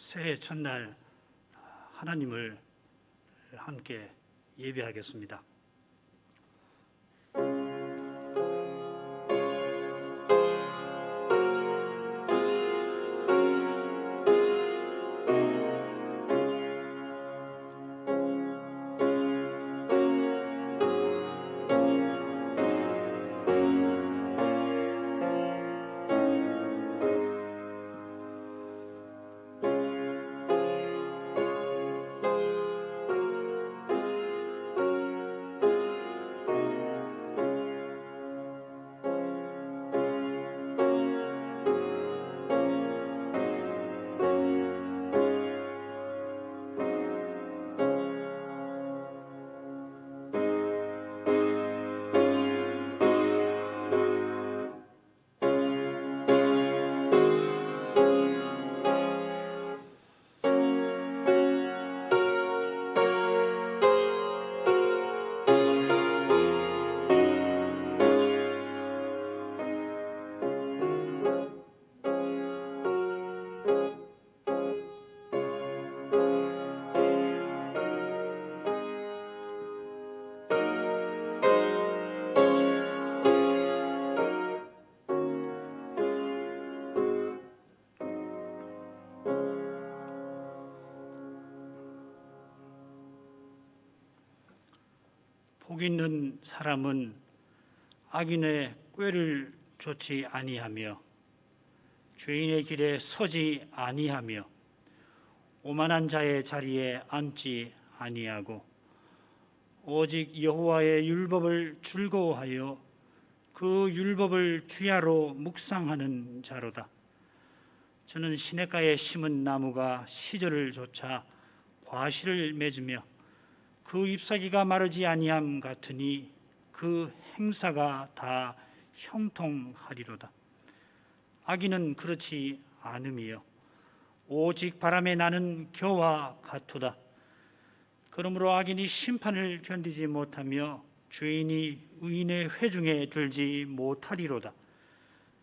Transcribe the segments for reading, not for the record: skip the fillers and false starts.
새해 첫날 하나님을 함께 예배하겠습니다. 복 있는 사람은 악인의 꾀를 좇지 아니하며 죄인의 길에 서지 아니하며 오만한 자의 자리에 앉지 아니하고 오직 여호와의 율법을 즐거워하여 그 율법을 주야로 묵상하는 자로다. 저는 시냇가에 심은 나무가 시절을 좇아 과실을 맺으며 그 잎사귀가 마르지 아니함 같으니 그 행사가 다 형통하리로다. 악인은 그렇지 않음이요 오직 바람에 나는 겨와 같도다. 그러므로 악인이 심판을 견디지 못하며 죄인이 의인의 회중에 들지 못하리로다.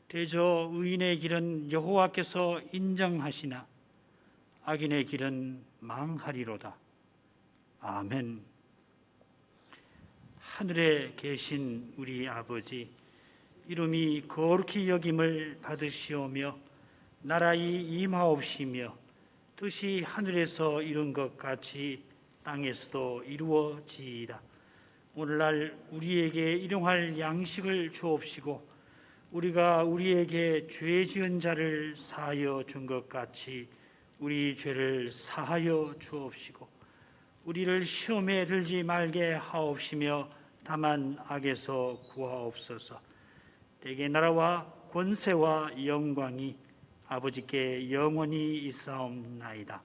대저 의인의 길은 여호와께서 인정하시나 악인의 길은 망하리로다. 아멘. 하늘에 계신 우리 아버지, 이름이 거룩히 여김을 받으시오며 나라의 임하옵시며 뜻이 하늘에서 이룬 것 같이 땅에서도 이루어지이다. 오늘날 우리에게 일용할 양식을 주옵시고 우리가 우리에게 죄 지은 자를 사하여 준 것 같이 우리 죄를 사하여 주옵시고 우리를 시험에 들지 말게 하옵시며 다만 악에서 구하옵소서. 대개 나라와 권세와 영광이 아버지께 영원히 있사옵나이다.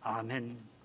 아멘.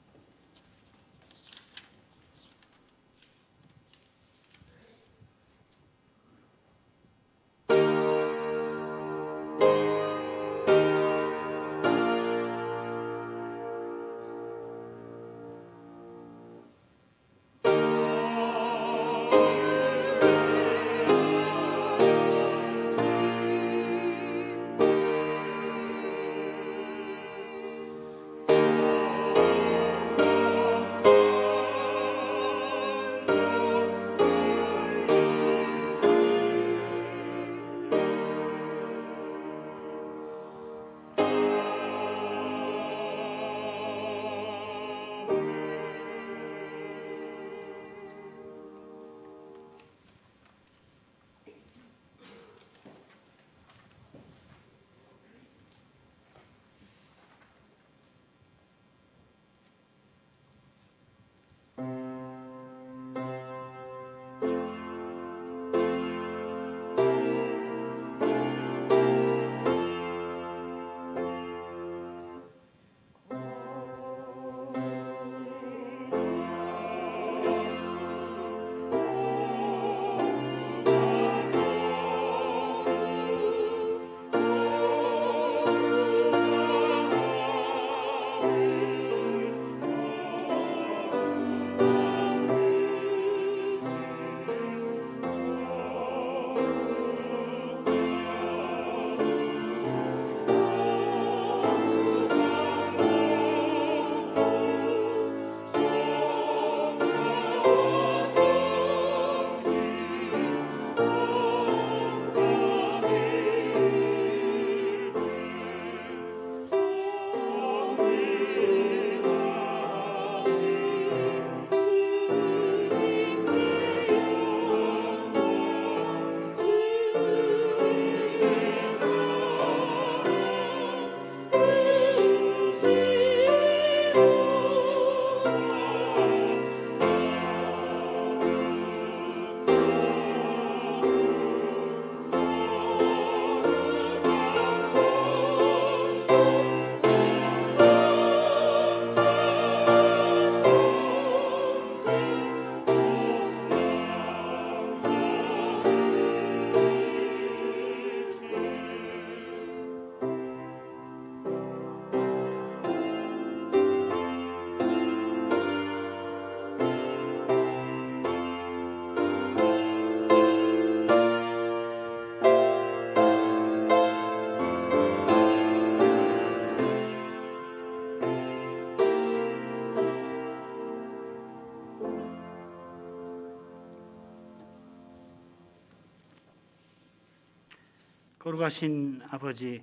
거룩하신 아버지,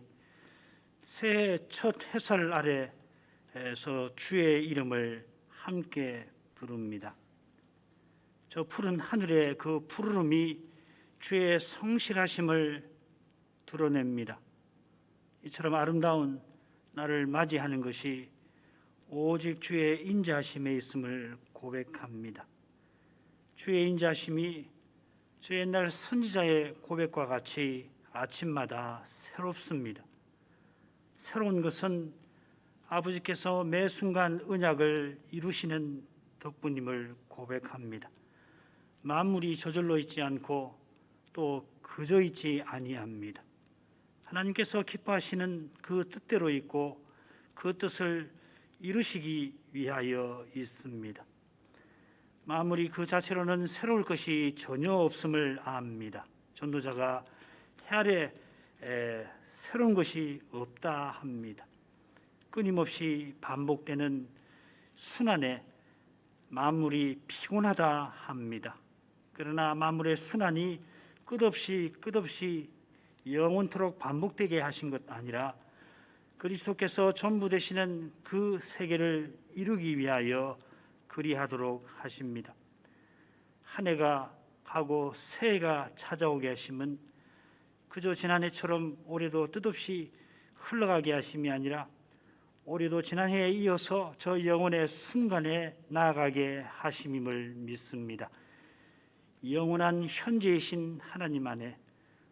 새해 첫 햇살 아래에서 주의 이름을 함께 부릅니다. 저 푸른 하늘의 그 푸르름이 주의 성실하심을 드러냅니다. 이처럼 아름다운 나를 맞이하는 것이 오직 주의 인자하심에 있음을 고백합니다. 주의 인자하심이 저 옛날 선지자의 고백과 같이 아침마다 새롭습니다. 새로운 것은 아버지께서 매 순간 언약을 이루시는 덕분임을 고백합니다. 만물이 저절로 있지 않고 또 그저 있지 아니합니다. 하나님께서 기뻐하시는 그 뜻대로 있고 그 뜻을 이루시기 위하여 있습니다. 만물이 그 자체로는 새로울 것이 전혀 없음을 압니다. 전도자가 해 아래 새로운 것이 없다 합니다. 끊임없이 반복되는 순환에 만물이 피곤하다 합니다. 그러나 만물의 순환이 끝없이 영원토록 반복되게 하신 것 아니라 그리스도께서 전부 되시는 그 세계를 이루기 위하여 그리하도록 하십니다. 한 해가 가고 새해가 찾아오게 하심은 그저 지난해처럼 올해도 뜻없이 흘러가게 하심이 아니라 올해도 지난해에 이어서 저 영혼의 순간에 나아가게 하심임을 믿습니다. 영원한 현재이신 하나님 안에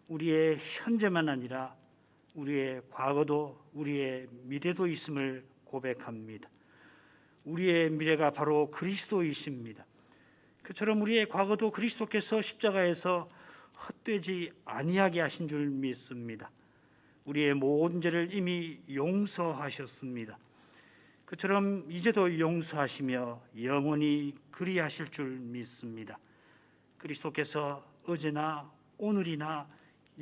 우리의 현재만 아니라 우리의 과거도 우리의 미래도 있음을 고백합니다. 우리의 미래가 바로 그리스도이십니다. 그처럼 우리의 과거도 그리스도께서 십자가에서 헛되지 아니하게 하신 줄 믿습니다. 우리의 모든 죄를 이미 용서하셨습니다. 그처럼 이제도 용서하시며 영원히 그리하실 줄 믿습니다. 그리스도께서 어제나 오늘이나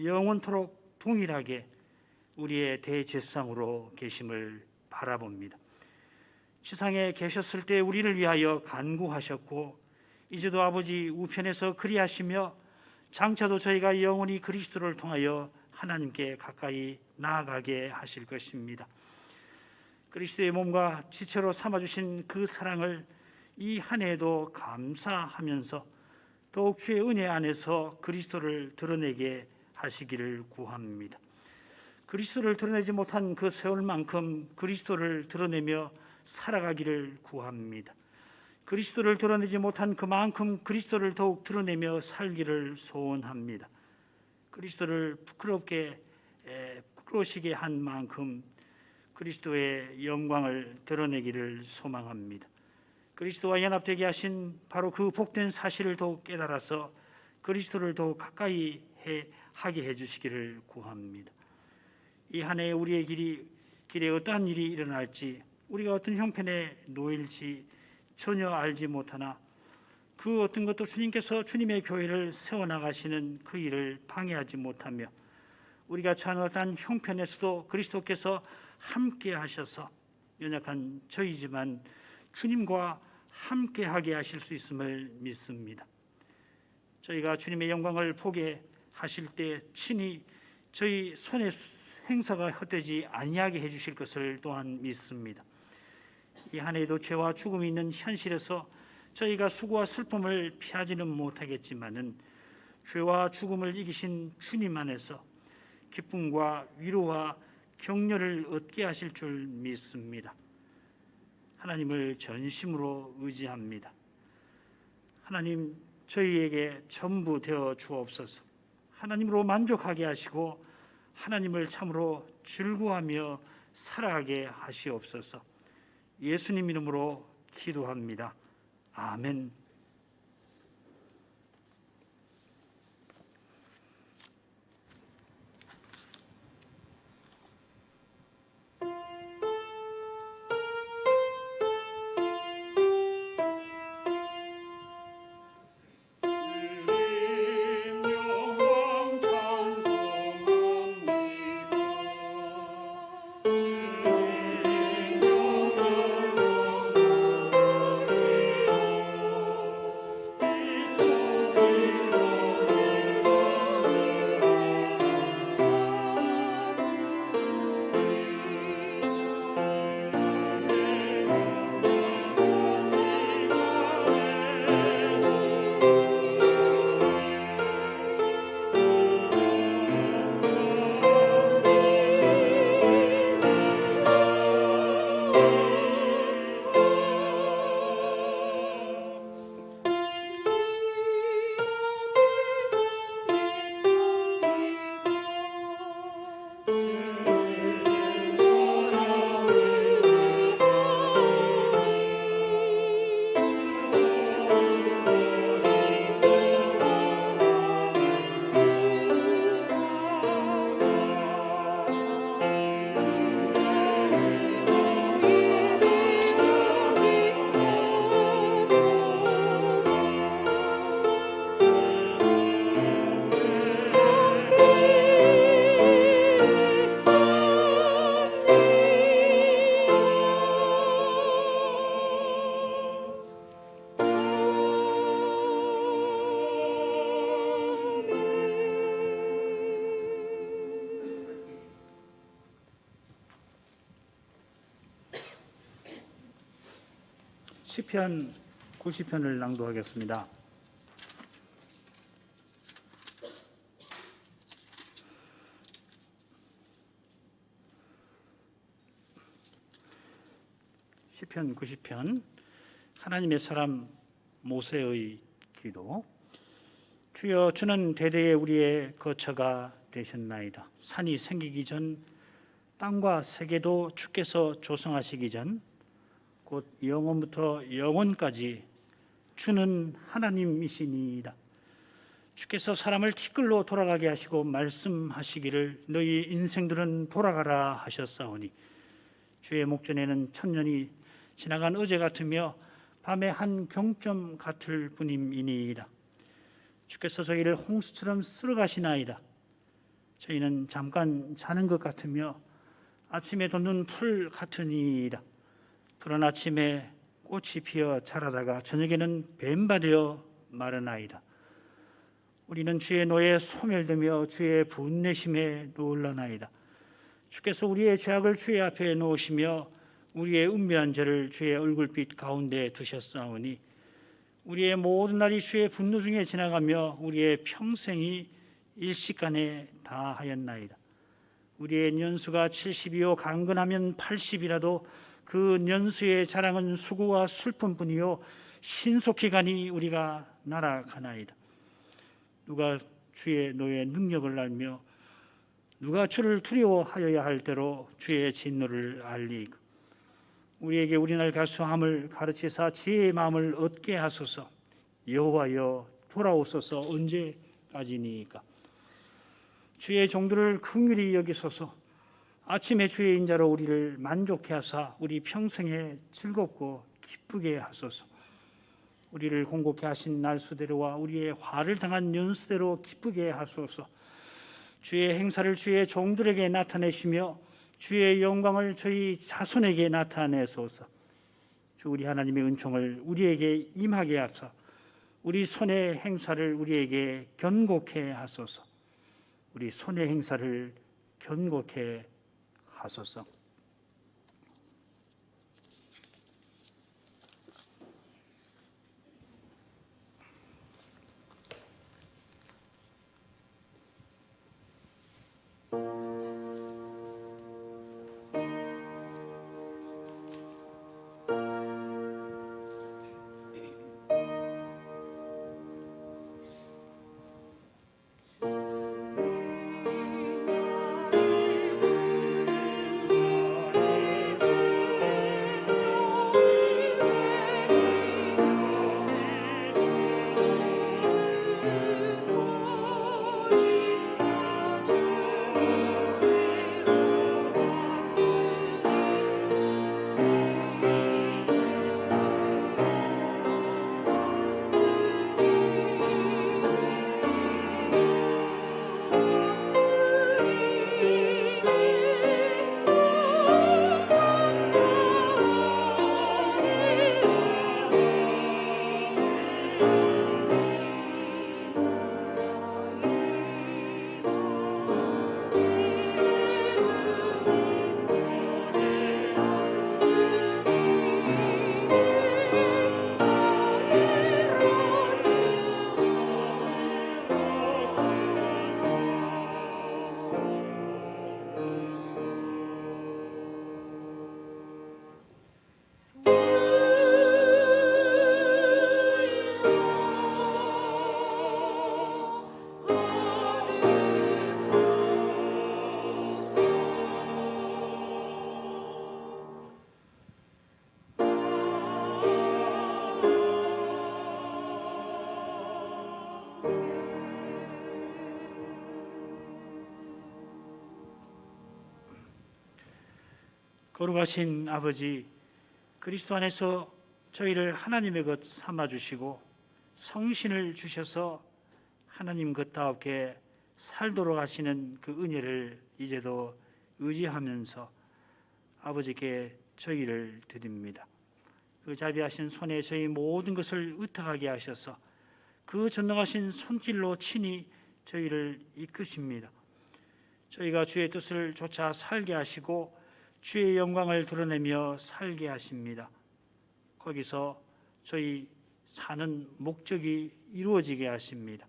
영원토록 동일하게 우리의 대제사장으로 계심을 바라봅니다. 지상에 계셨을 때 우리를 위하여 간구하셨고 이제도 아버지 우편에서 그리하시며 장차도 저희가 영원히 그리스도를 통하여 하나님께 가까이 나아가게 하실 것입니다. 그리스도의 몸과 지체로 삼아주신 그 사랑을 이 한 해에도 감사하면서 더욱 주의 은혜 안에서 그리스도를 드러내게 하시기를 구합니다. 그리스도를 드러내지 못한 그 세월만큼 그리스도를 드러내며 살아가기를 구합니다. 그리스도를 드러내지 못한 그만큼 그리스도를 더욱 드러내며 살기를 소원합니다. 그리스도를 부끄러우시게 한 만큼 그리스도의 영광을 드러내기를 소망합니다. 그리스도와 연합되게 하신 바로 그 복된 사실을 더욱 깨달아서 그리스도를 더욱 가까이 하게 해주시기를 구합니다. 이 한 해 우리의 길에 어떠한 일이 일어날지 우리가 어떤 형편에 놓일지 전혀 알지 못하나 그 어떤 것도 주님께서 주님의 교회를 세워나가시는 그 일을 방해하지 못하며 우리가 처한 어떠한 형편에서도 그리스도께서 함께 하셔서 연약한 저희지만 주님과 함께하게 하실 수 있음을 믿습니다. 저희가 주님의 영광을 보게 하실 때 친히 저희 손의 행사가 헛되지 아니하게 해주실 것을 또한 믿습니다. 이 한 해에도 죄와 죽음이 있는 현실에서 저희가 수고와 슬픔을 피하지는 못하겠지만은 죄와 죽음을 이기신 주님 안에서 기쁨과 위로와 격려를 얻게 하실 줄 믿습니다. 하나님을 전심으로 의지합니다. 하나님 저희에게 전부 되어 주옵소서. 하나님으로 만족하게 하시고 하나님을 참으로 즐거워하며 살아가게 하시옵소서. 예수님 이름으로 기도합니다. 아멘. 시편 90편을 낭독하겠습니다. 시편 90편 하나님의 사람 모세의 기도. 주여, 주는 대대에 우리의 거처가 되셨나이다. 산이 생기기 전, 땅과 세계도 주께서 조성하시기 전, 곧 영원부터 영원까지 주는 하나님이시니이다. 주께서 사람을 티끌로 돌아가게 하시고 말씀하시기를 너희 인생들은 돌아가라 하셨사오니, 주의 목전에는 천년이 지나간 어제 같으며 밤의 한 경점 같을 뿐임이니이다. 주께서 저희를 홍수처럼 쓸어가시나이다. 저희는 잠깐 자는 것 같으며 아침에 돋는 풀 같으니이다. 푸른 아침에 꽃이 피어 자라다가 저녁에는 뱀바되어 마르나이다. 우리는 주의 노에 소멸되며 주의 분내심에 놀라나이다. 주께서 우리의 죄악을 주의 앞에 놓으시며 우리의 은밀한 죄를 주의 얼굴빛 가운데 두셨사오니, 우리의 모든 날이 주의 분노 중에 지나가며 우리의 평생이 일시간에 다하였나이다. 우리의 년수가 70이요 강건하면 80이라도 그 년수의 자랑은 수고와 슬픔뿐이요 신속히 가니 우리가 날아가나이다. 누가 주의 노의 능력을 알며 누가 주를 두려워하여야 할 대로 주의 진노를 알리고, 우리에게 우리날 가수함을 가르치사 지혜의 마음을 얻게 하소서. 여호와여, 돌아오소서. 언제까지니까? 주의 종들을 긍휼히 여기소서. 아침에 주의 인자로 우리를 만족해 하사 우리 평생에 즐겁고 기쁘게 하소서. 우리를 공곡해 하신 날수대로와 우리의 화를 당한 연수대로 기쁘게 하소서. 주의 행사를 주의 종들에게 나타내시며 주의 영광을 저희 자손에게 나타내소서. 주 우리 하나님의 은총을 우리에게 임하게 하사 우리 손의 행사를 우리에게 견고케 하소서. 우리 손의 행사를 견고케 하소서. 거룩하신 아버지, 그리스도 안에서 저희를 하나님의 것 삼아주시고 성신을 주셔서 하나님 것다우게 살도록 하시는 그 은혜를 이제도 의지하면서 아버지께 저희를 드립니다. 그 자비하신 손에 저희 모든 것을 의탁하게 하셔서 그 전능하신 손길로 친히 저희를 이끄십니다. 저희가 주의 뜻을 좇아 살게 하시고 주의 영광을 드러내며 살게 하십니다. 거기서 저희 사는 목적이 이루어지게 하십니다.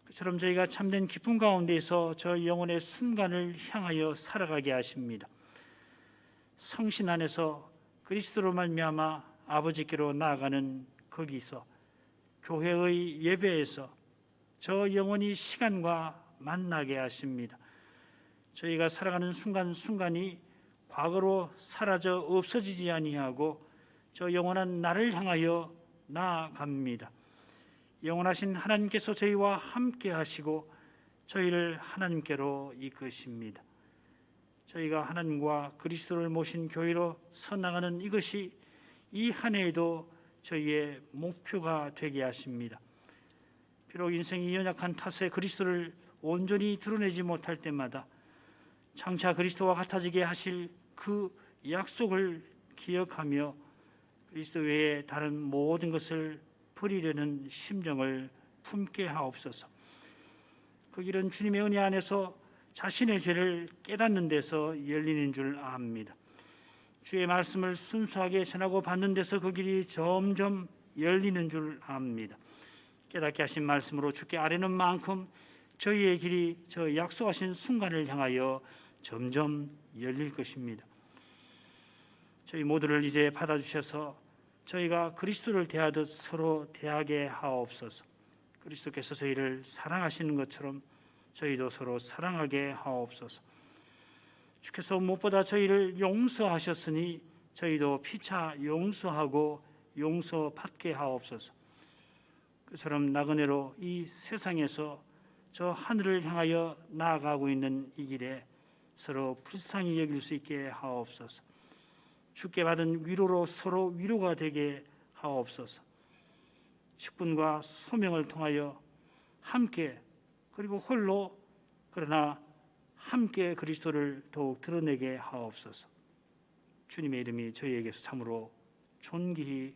그처럼 저희가 참된 기쁨 가운데서 저 영혼의 순간을 향하여 살아가게 하십니다. 성신 안에서 그리스도로 말미암아 아버지께로 나아가는 거기서 교회의 예배에서 저 영혼이 시간과 만나게 하십니다. 저희가 살아가는 순간순간이 과거로 사라져 없어지지 아니하고 저 영원한 나를 향하여 나아갑니다. 영원하신 하나님께서 저희와 함께 하시고 저희를 하나님께로 이끄십니다. 저희가 하나님과 그리스도를 모신 교회로 서나가는 이것이 이 한 해에도 저희의 목표가 되게 하십니다. 비록 인생이 연약한 탓에 그리스도를 온전히 드러내지 못할 때마다 장차 그리스도와 같아지게 하실 그 약속을 기억하며 그리스도 외에 다른 모든 것을 버리려는 심정을 품게 하옵소서. 그 길은 주님의 은혜 안에서 자신의 죄를 깨닫는 데서 열리는 줄 압니다. 주의 말씀을 순수하게 전하고 받는 데서 그 길이 점점 열리는 줄 압니다. 깨닫게 하신 말씀으로 주께 아뢰는 만큼 저희의 길이 저 약속하신 순간을 향하여 점점 열릴 것입니다. 저희 모두를 이제 받아주셔서 저희가 그리스도를 대하듯 서로 대하게 하옵소서. 그리스도께서 저희를 사랑하시는 것처럼 저희도 서로 사랑하게 하옵소서. 주께서 무엇보다 저희를 용서하셨으니 저희도 피차 용서하고 용서받게 하옵소서. 그처럼 나그네로 이 세상에서 저 하늘을 향하여 나아가고 있는 이 길에 서로 불쌍히 여길 수 있게 하옵소서. 주께 받은 위로로 서로 위로가 되게 하옵소서. 직분과 소명을 통하여 함께 그리고 홀로 그러나 함께 그리스도를 더욱 드러내게 하옵소서. 주님의 이름이 저희에게서 참으로 존귀히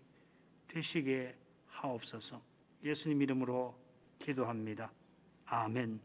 되시게 하옵소서. 예수님 이름으로 기도합니다. 아멘.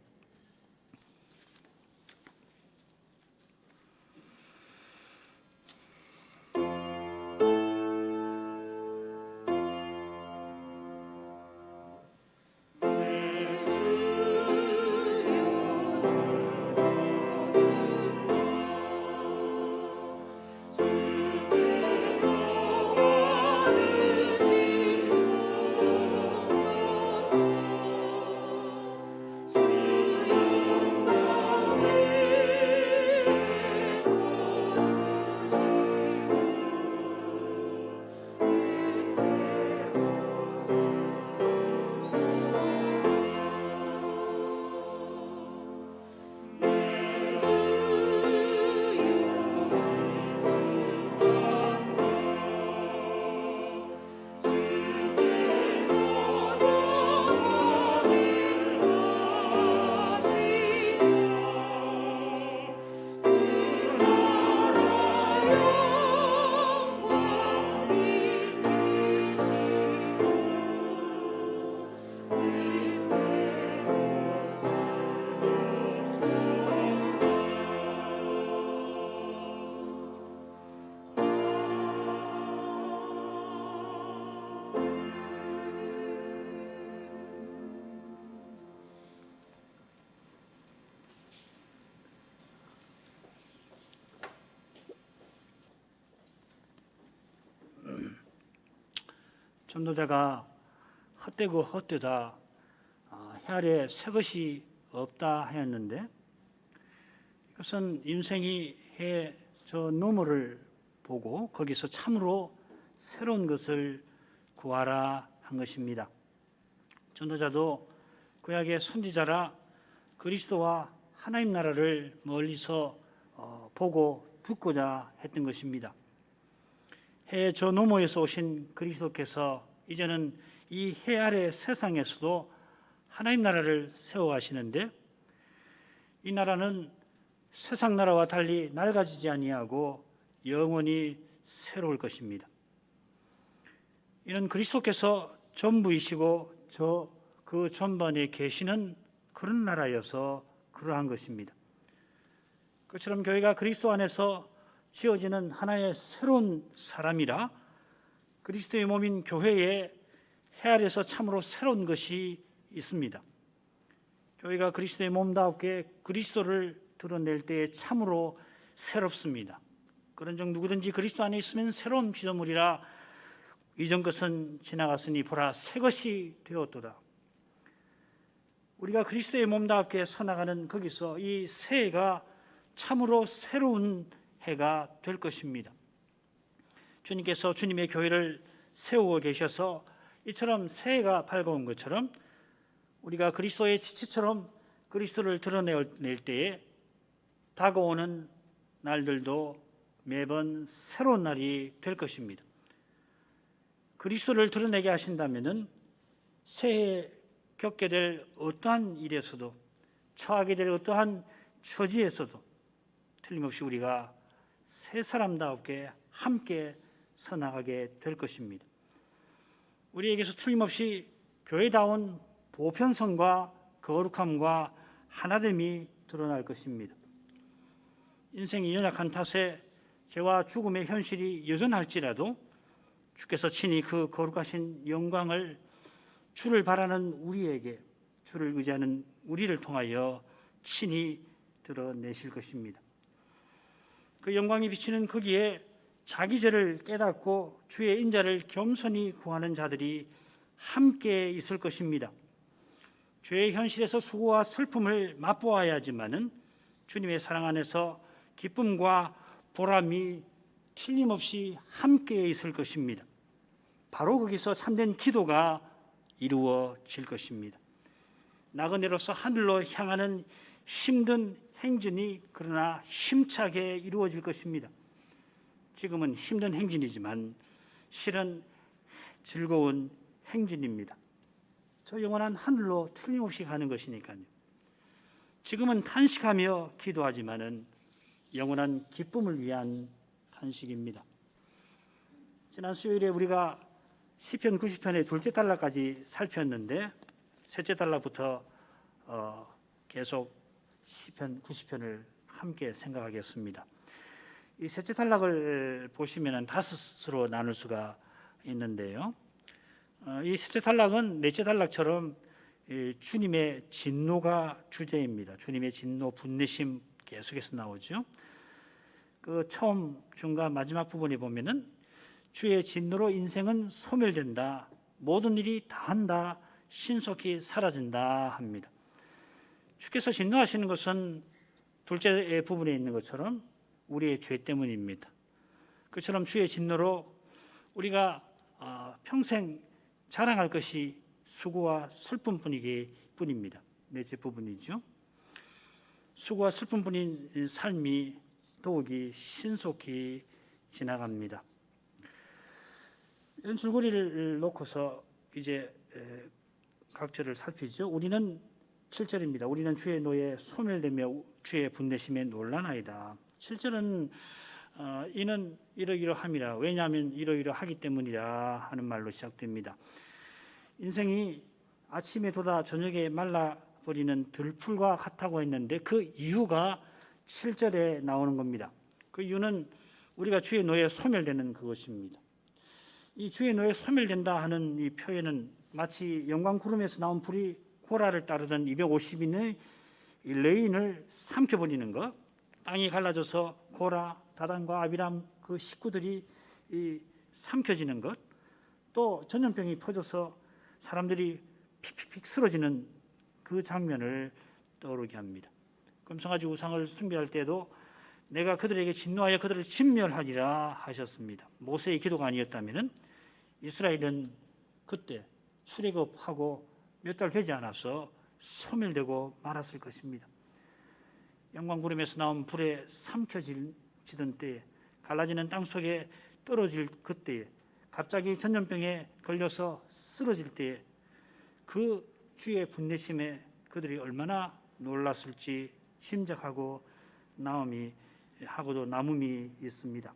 전도자가 헛되고 헛되다 해 아래 새 것이 없다 하였는데 이것은 인생이 해 저 너머를 보고 거기서 참으로 새로운 것을 구하라 한 것입니다. 전도자도 구약의 선지자라 그리스도와 하나님 나라를 멀리서 보고 듣고자 했던 것입니다. 해 저 너머에서 오신 그리스도께서 이제는 이 해 아래 세상에서도 하나님 나라를 세워가시는데 이 나라는 세상 나라와 달리 낡아지지 아니하고 영원히 새로울 것입니다. 이는 그리스도께서 전부이시고 그 전반에 계시는 그런 나라여서 그러한 것입니다. 그처럼 교회가 그리스도 안에서 지어지는 하나의 새로운 사람이라 그리스도의 몸인 교회에 해 아래서 참으로 새로운 것이 있습니다. 교회가 그리스도의 몸답게 그리스도를 드러낼 때에 참으로 새롭습니다. 그런즉 누구든지 그리스도 안에 있으면 새로운 피조물이라 이전 것은 지나갔으니 보라 새 것이 되었도다. 우리가 그리스도의 몸답게 서나가는 거기서 이 새해가 참으로 새로운 해가 될 것입니다. 주님께서 주님의 교회를 세우고 계셔서 이처럼 새해가 밝아온 것처럼 우리가 그리스도의 지체처럼 그리스도를 드러낼 때에 다가오는 날들도 매번 새로운 날이 될 것입니다. 그리스도를 드러내게 하신다면은 새해 겪게 될 어떠한 일에서도 처하게 될 어떠한 처지에서도 틀림없이 우리가 새 사람답게 함께 서나가게 될 것입니다. 우리에게서 틀림없이 교회다운 보편성과 거룩함과 하나됨이 드러날 것입니다. 인생이 연약한 탓에 죄와 죽음의 현실이 여전할지라도 주께서 친히 그 거룩하신 영광을 주를 바라는 우리에게, 주를 의지하는 우리를 통하여 친히 드러내실 것입니다. 그 영광이 비치는 거기에 자기 죄를 깨닫고 주의 인자를 겸손히 구하는 자들이 함께 있을 것입니다. 죄의 현실에서 수고와 슬픔을 맛보아야 하지만은 주님의 사랑 안에서 기쁨과 보람이 틀림없이 함께 있을 것입니다. 바로 거기서 참된 기도가 이루어질 것입니다. 나그네로서 하늘로 향하는 힘든 행진이 그러나 힘차게 이루어질 것입니다. 지금은 힘든 행진이지만 실은 즐거운 행진입니다. 저 영원한 하늘로 틀림없이 가는 것이니까요. 지금은 탄식하며 기도하지만은 영원한 기쁨을 위한 탄식입니다. 지난 수요일에 우리가 시편 90편의 둘째 단락까지 살폈는데 셋째 단락부터 계속 시편 90편을 함께 생각하겠습니다. 이 셋째 단락을 보시면 다섯으로 나눌 수가 있는데요. 이 셋째 단락은 넷째 단락처럼 주님의 진노가 주제입니다. 주님의 진노, 분내심 계속해서 나오죠. 그 처음, 중간, 마지막 부분에 보면은 주의 진노로 인생은 소멸된다. 모든 일이 다한다. 신속히 사라진다 합니다. 주께서 진노하시는 것은 둘째 부분에 있는 것처럼 우리의 죄 때문입니다. 그처럼 주의 진노로 우리가 평생 자랑할 것이 수고와 슬픔뿐입니다. 넷째 부분이죠. 수고와 슬픔뿐인 삶이 더욱이 신속히 지나갑니다. 이런 줄거리를 놓고서 이제 각 절을 살피죠. 우리는 7절입니다. 우리는 주의 노에 소멸되며 주의 분내심에 놀라나이다. 7절은 이는 이러이러함이라, 왜냐하면 이러이러하기 때문이라 하는 말로 시작됩니다. 인생이 아침에 돋아 저녁에 말라버리는 들풀과 같다고 했는데 그 이유가 7절에 나오는 겁니다. 그 이유는 우리가 주의 노에 소멸되는 그것입니다. 이 주의 노에 소멸된다 하는 이 표현은 마치 영광 구름에서 나온 불이 고라를 따르던 250인의 레인을 삼켜버리는 것, 땅이 갈라져서 고라, 다단과 아비람 그 식구들이 삼켜지는 것, 또 전염병이 퍼져서 사람들이 픽픽픽 쓰러지는 그 장면을 떠오르게 합니다. 금송아지 우상을 숭배할 때도 내가 그들에게 진노하여 그들을 진멸하리라 하셨습니다. 모세의 기도가 아니었다면 이스라엘은 그때 출애굽하고 몇 달 되지 않아서 소멸되고 말았을 것입니다. 영광구름에서 나온 불에 삼켜지던 때에, 갈라지는 땅 속에 떨어질 그때에, 갑자기 전염병에 걸려서 쓰러질 때에 그 주의 분내심에 그들이 얼마나 놀랐을지 짐작하고 하고도 남음이 있습니다.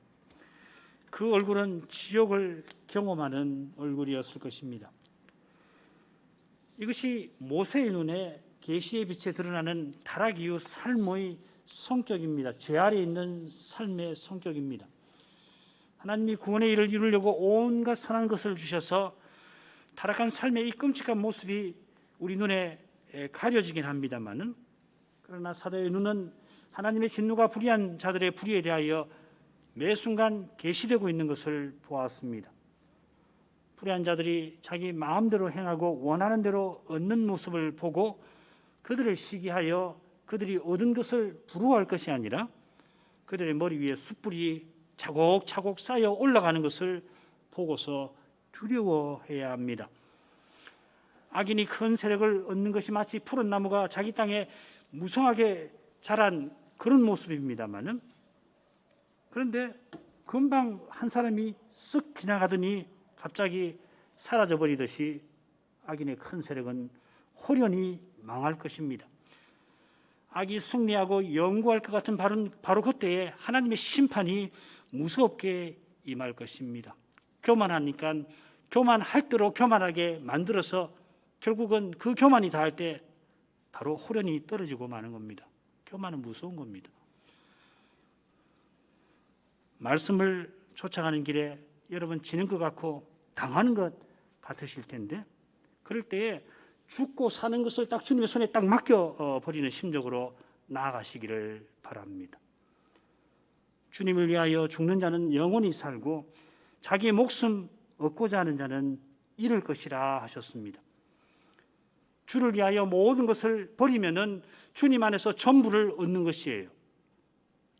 그 얼굴은 지옥을 경험하는 얼굴이었을 것입니다. 이것이 모세의 눈에 계시의 빛에 드러나는 타락 이후 삶의 성격입니다. 죄 아래 있는 삶의 성격입니다. 하나님이 구원의 일을 이루려고 온갖 선한 것을 주셔서 타락한 삶의 이 끔찍한 모습이 우리 눈에 가려지긴 합니다만은, 그러나 사도의 눈은 하나님의 진노가 불의한 자들의 불의에 대하여 매 순간 계시되고 있는 것을 보았습니다. 불의한 자들이 자기 마음대로 행하고 원하는 대로 얻는 모습을 보고 그들을 시기하여 그들이 얻은 것을 부러워할 것이 아니라 그들의 머리 위에 숯불이 차곡차곡 쌓여 올라가는 것을 보고서 두려워해야 합니다. 악인이 큰 세력을 얻는 것이 마치 푸른 나무가 자기 땅에 무성하게 자란 그런 모습입니다만은, 그런데 금방 한 사람이 쓱 지나가더니 갑자기 사라져 버리듯이 악인의 큰 세력은 홀연히 망할 것입니다. 악이 승리하고 영구할 것 같은 바로 그때에 하나님의 심판이 무섭게 임할 것입니다. 교만하니까 교만할 대로 교만하게 만들어서 결국은 그 교만이 다할 때 바로 홀연히 떨어지고 마는 겁니다. 교만은 무서운 겁니다. 말씀을 쫓아가는 길에 여러분 지는 것 같고 당하는 것 같으실 텐데, 그럴 때에 죽고 사는 것을 딱 주님의 손에 딱 맡겨버리는 심정으로 나아가시기를 바랍니다. 주님을 위하여 죽는 자는 영원히 살고 자기의 목숨 얻고자 하는 자는 잃을 것이라 하셨습니다. 주를 위하여 모든 것을 버리면은 주님 안에서 전부를 얻는 것이에요.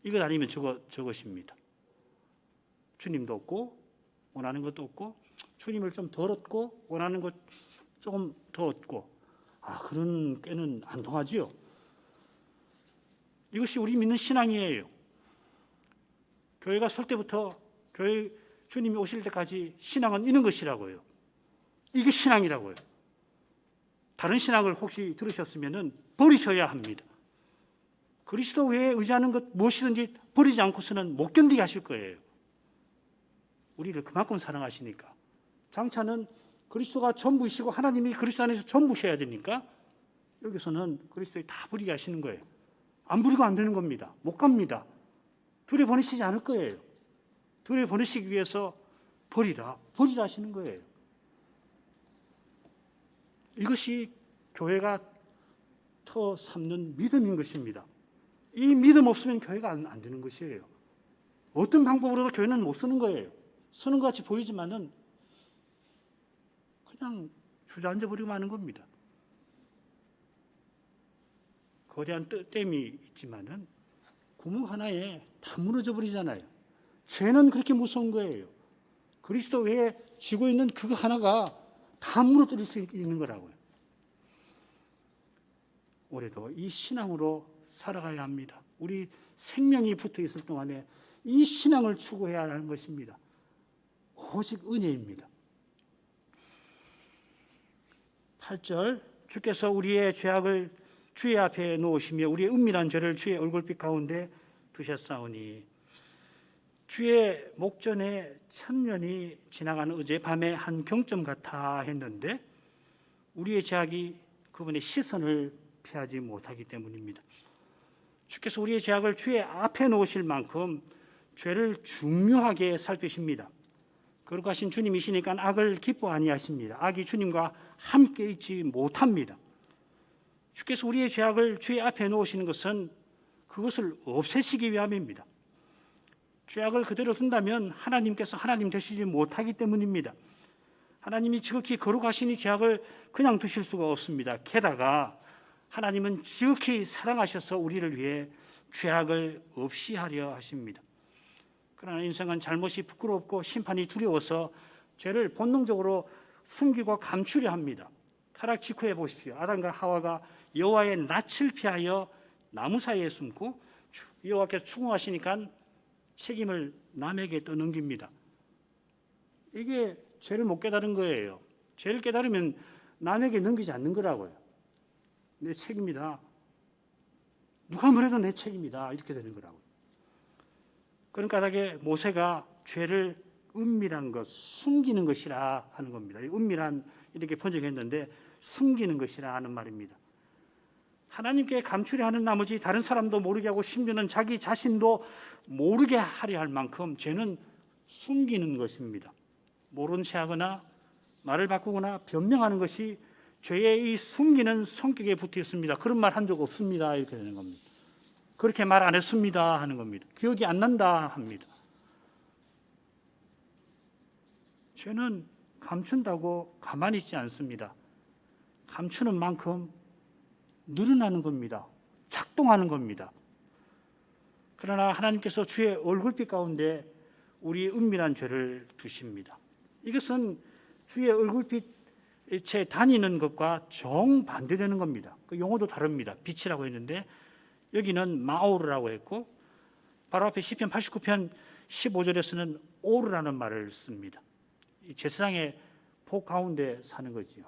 이것 아니면 저것입니다. 주님도 얻고 원하는 것도 얻고 주님을 좀 덜 얻고 원하는 것 조금 더 얻고, 그런 꾀는 안 통하지요. 이것이 우리 믿는 신앙이에요. 교회가 설 때부터 교회 주님이 오실 때까지 신앙은 이런 것이라고요. 이게 신앙이라고요. 다른 신앙을 혹시 들으셨으면 버리셔야 합니다. 그리스도 외에 의지하는 것 무엇이든지 버리지 않고서는 못 견디게 하실 거예요. 우리를 그만큼 사랑하시니까. 장차는 그리스도가 전부이시고 하나님이 그리스도 안에서 전부셔야 되니까 여기서는 그리스도에 다 버리게 하시는 거예요. 안 버리고 안 되는 겁니다. 못 갑니다. 둘이 보내시지 않을 거예요. 둘이 보내시기 위해서 버리라 하시는 거예요. 이것이 교회가 터 삼는 믿음인 것입니다. 이 믿음 없으면 교회가 안 되는 것이에요. 어떤 방법으로도 교회는 못 쓰는 거예요. 쓰는 것 같이 보이지만은 그냥 주저앉아 버리고 마는 겁니다. 거대한 댐이 있지만은 구멍 하나에 다 무너져 버리잖아요. 죄는 그렇게 무서운 거예요. 그리스도 외에 쥐고 있는 그거 하나가 다 무너뜨릴 수 있는 거라고요. 올해도 이 신앙으로 살아가야 합니다. 우리 생명이 붙어 있을 동안에 이 신앙을 추구해야 하는 것입니다. 오직 은혜입니다. 8절, 주께서 우리의 죄악을 주의 앞에 놓으시며 우리의 은밀한 죄를 주의 얼굴빛 가운데 두셨사오니, 주의 목전에 천년이 지나가는 어제 밤의 한 경점 같아 했는데 우리의 죄악이 그분의 시선을 피하지 못하기 때문입니다. 주께서 우리의 죄악을 주의 앞에 놓으실 만큼 죄를 중요하게 살피십니다. 거룩하신 주님이시니까 악을 기뻐 아니하십니다. 악이 주님과 함께 있지 못합니다. 주께서 우리의 죄악을 주의 앞에 놓으시는 것은 그것을 없애시기 위함입니다. 죄악을 그대로 둔다면 하나님께서 하나님 되시지 못하기 때문입니다. 하나님이 지극히 거룩하시니 죄악을 그냥 두실 수가 없습니다. 게다가 하나님은 지극히 사랑하셔서 우리를 위해 죄악을 없이 하려 하십니다. 그러나 인생은 잘못이 부끄럽고 심판이 두려워서 죄를 본능적으로 숨기고 감추려 합니다. 타락 직후에 보십시오. 아담과 하와가 여호와의 낯을 피하여 나무 사이에 숨고 여호와께서 추궁하시니까 책임을 남에게 떠넘깁니다. 이게 죄를 못 깨달은 거예요. 죄를 깨달으면 남에게 넘기지 않는 거라고요. 내 책임이다. 누가 뭐래도 내 책임이다. 이렇게 되는 거라고요. 그런 까닭에 모세가 죄를 은밀한 것, 숨기는 것이라 하는 겁니다. 은밀한 이렇게 번역했는데 숨기는 것이라 하는 말입니다. 하나님께 감추려 하는 나머지 다른 사람도 모르게 하고 심지어는 자기 자신도 모르게 하려 할 만큼 죄는 숨기는 것입니다. 모른 체 하거나 말을 바꾸거나 변명하는 것이 죄의 이 숨기는 성격에 붙어 있습니다. 그런 말 한 적 없습니다. 이렇게 되는 겁니다. 그렇게 말 안 했습니다 하는 겁니다. 기억이 안 난다 합니다. 죄는 감춘다고 가만히 있지 않습니다. 감추는 만큼 늘어나는 겁니다. 작동하는 겁니다. 그러나 하나님께서 주의 얼굴빛 가운데 우리 은밀한 죄를 두십니다. 이것은 주의 얼굴빛에 다니는 것과 정반대되는 겁니다. 그 용어도 다릅니다. 빛이라고 했는데 여기는 마오르라고 했고 바로 앞에 시편 89편 15절에서는 오르라는 말을 씁니다. 제사장의 복 가운데 사는 거지요.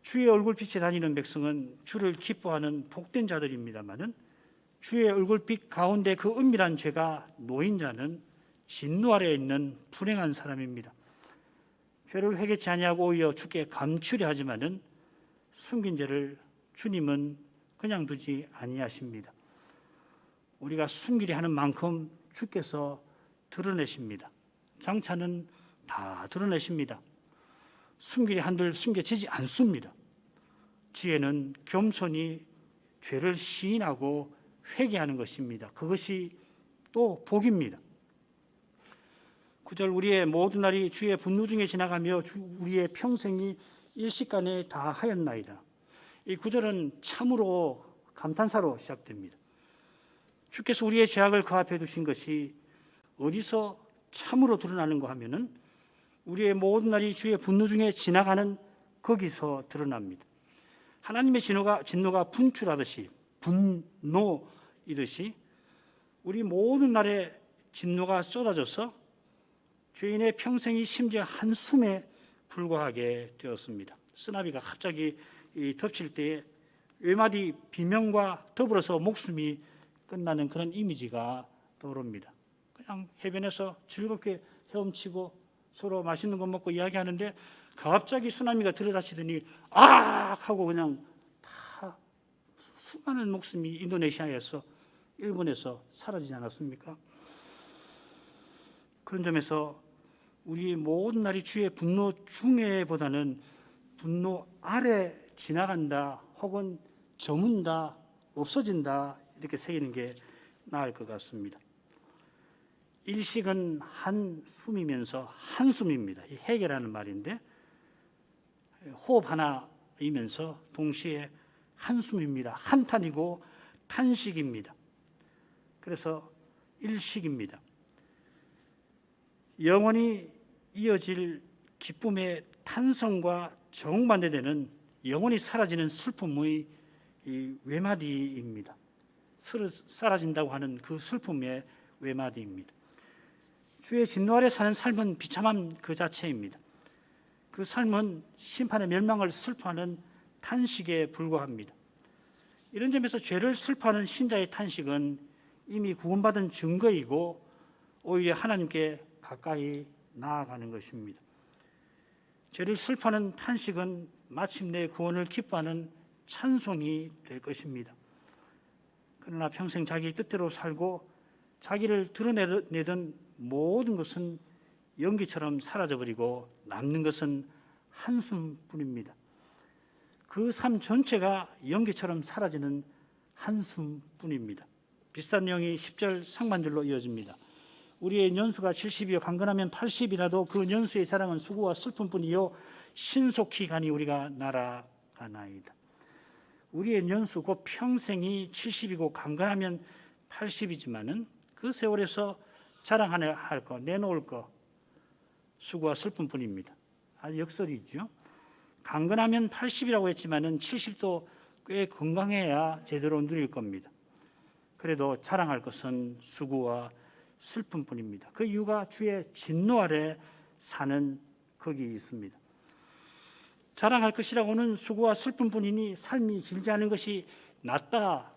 주의 얼굴빛에 다니는 백성은 주를 기뻐하는 복된 자들입니다마는 주의 얼굴빛 가운데 그 은밀한 죄가 놓인 자는 진노 아래에 있는 불행한 사람입니다. 죄를 회개치 아니하고 오히려 주께 감추려 하지만은 숨긴 죄를 주님은 그냥 두지 아니하십니다. 우리가 숨기려 하는 만큼 주께서 드러내십니다. 장차는 다 드러내십니다. 숨기려 한들 숨겨지지 않습니다. 지혜는 겸손히 죄를 시인하고 회개하는 것입니다. 그것이 또 복입니다. 9절 우리의 모든 날이 주의 분노 중에 지나가며 우리의 평생이 일시간에 다 하였나이다. 이 9절은 참으로 감탄사로 시작됩니다. 주께서 우리의 죄악을 그 앞에 두신 것이 어디서 참으로 드러나는가 하면은 우리의 모든 날이 주의 분노 중에 지나가는 거기서 드러납니다. 하나님의 진노가 분출하듯이 분노이듯이 우리 모든 날에 진노가 쏟아져서 죄인의 평생이 심지어 한숨에 불과하게 되었습니다. 쓰나미가 갑자기 덮칠 때에 외마디 비명과 더불어서 목숨이 끝나는 그런 이미지가 떠오릅니다. 그냥 해변에서 즐겁게 헤엄치고 서로 맛있는 거 먹고 이야기하는데 갑자기 쓰나미가 들이닥치더니 아 하고 그냥 다 수많은 목숨이 인도네시아에서 일본에서 사라지지 않았습니까? 그런 점에서 우리 모든 날이 주의 분노 중에보다는 분노 아래 지나간다 혹은 저문다 없어진다 이렇게 새기는 게 나을 것 같습니다. 일식은 한숨이면서 한숨입니다. 해계라는 말인데 호흡 하나이면서 동시에 한숨입니다. 한탄이고 탄식입니다. 그래서 일식입니다. 영원히 이어질 기쁨의 탄성과 정반대되는 영원히 사라지는 슬픔의 외마디입니다. 사라진다고 하는 그 슬픔의 외마디입니다. 주의 진노 아래 사는 삶은 비참함 그 자체입니다. 그 삶은 심판의 멸망을 슬퍼하는 탄식에 불과합니다. 이런 점에서 죄를 슬퍼하는 신자의 탄식은 이미 구원받은 증거이고 오히려 하나님께 가까이 나아가는 것입니다. 죄를 슬퍼하는 탄식은 마침내 구원을 기뻐하는 찬송이 될 것입니다. 그러나 평생 자기 뜻대로 살고 자기를 드러내던 모든 것은 연기처럼 사라져버리고 남는 것은 한숨뿐입니다. 그 삶 전체가 연기처럼 사라지는 한숨뿐입니다. 비슷한 내용이 10절 상반절로 이어집니다. 우리의 년수가 70이요 강건하면 80이라도 그 년수의 자랑은 수고와 슬픔뿐이요 신속히 가니 우리가 날아가나이다. 우리의 년수 곧 평생이 70이고 강건하면 80이지만은 그 세월에서 자랑하려 할 것, 내놓을 것 수고와 슬픔뿐입니다. 아주 역설이죠. 강건하면 80이라고 했지만은 70도 꽤 건강해야 제대로 누릴 겁니다. 그래도 자랑할 것은 수고와 슬픔뿐입니다. 그 이유가 주의 진노 아래 사는 거기 있습니다. 자랑할 것이라고는 수고와 슬픔뿐이니 삶이 길지 않은 것이 낫다,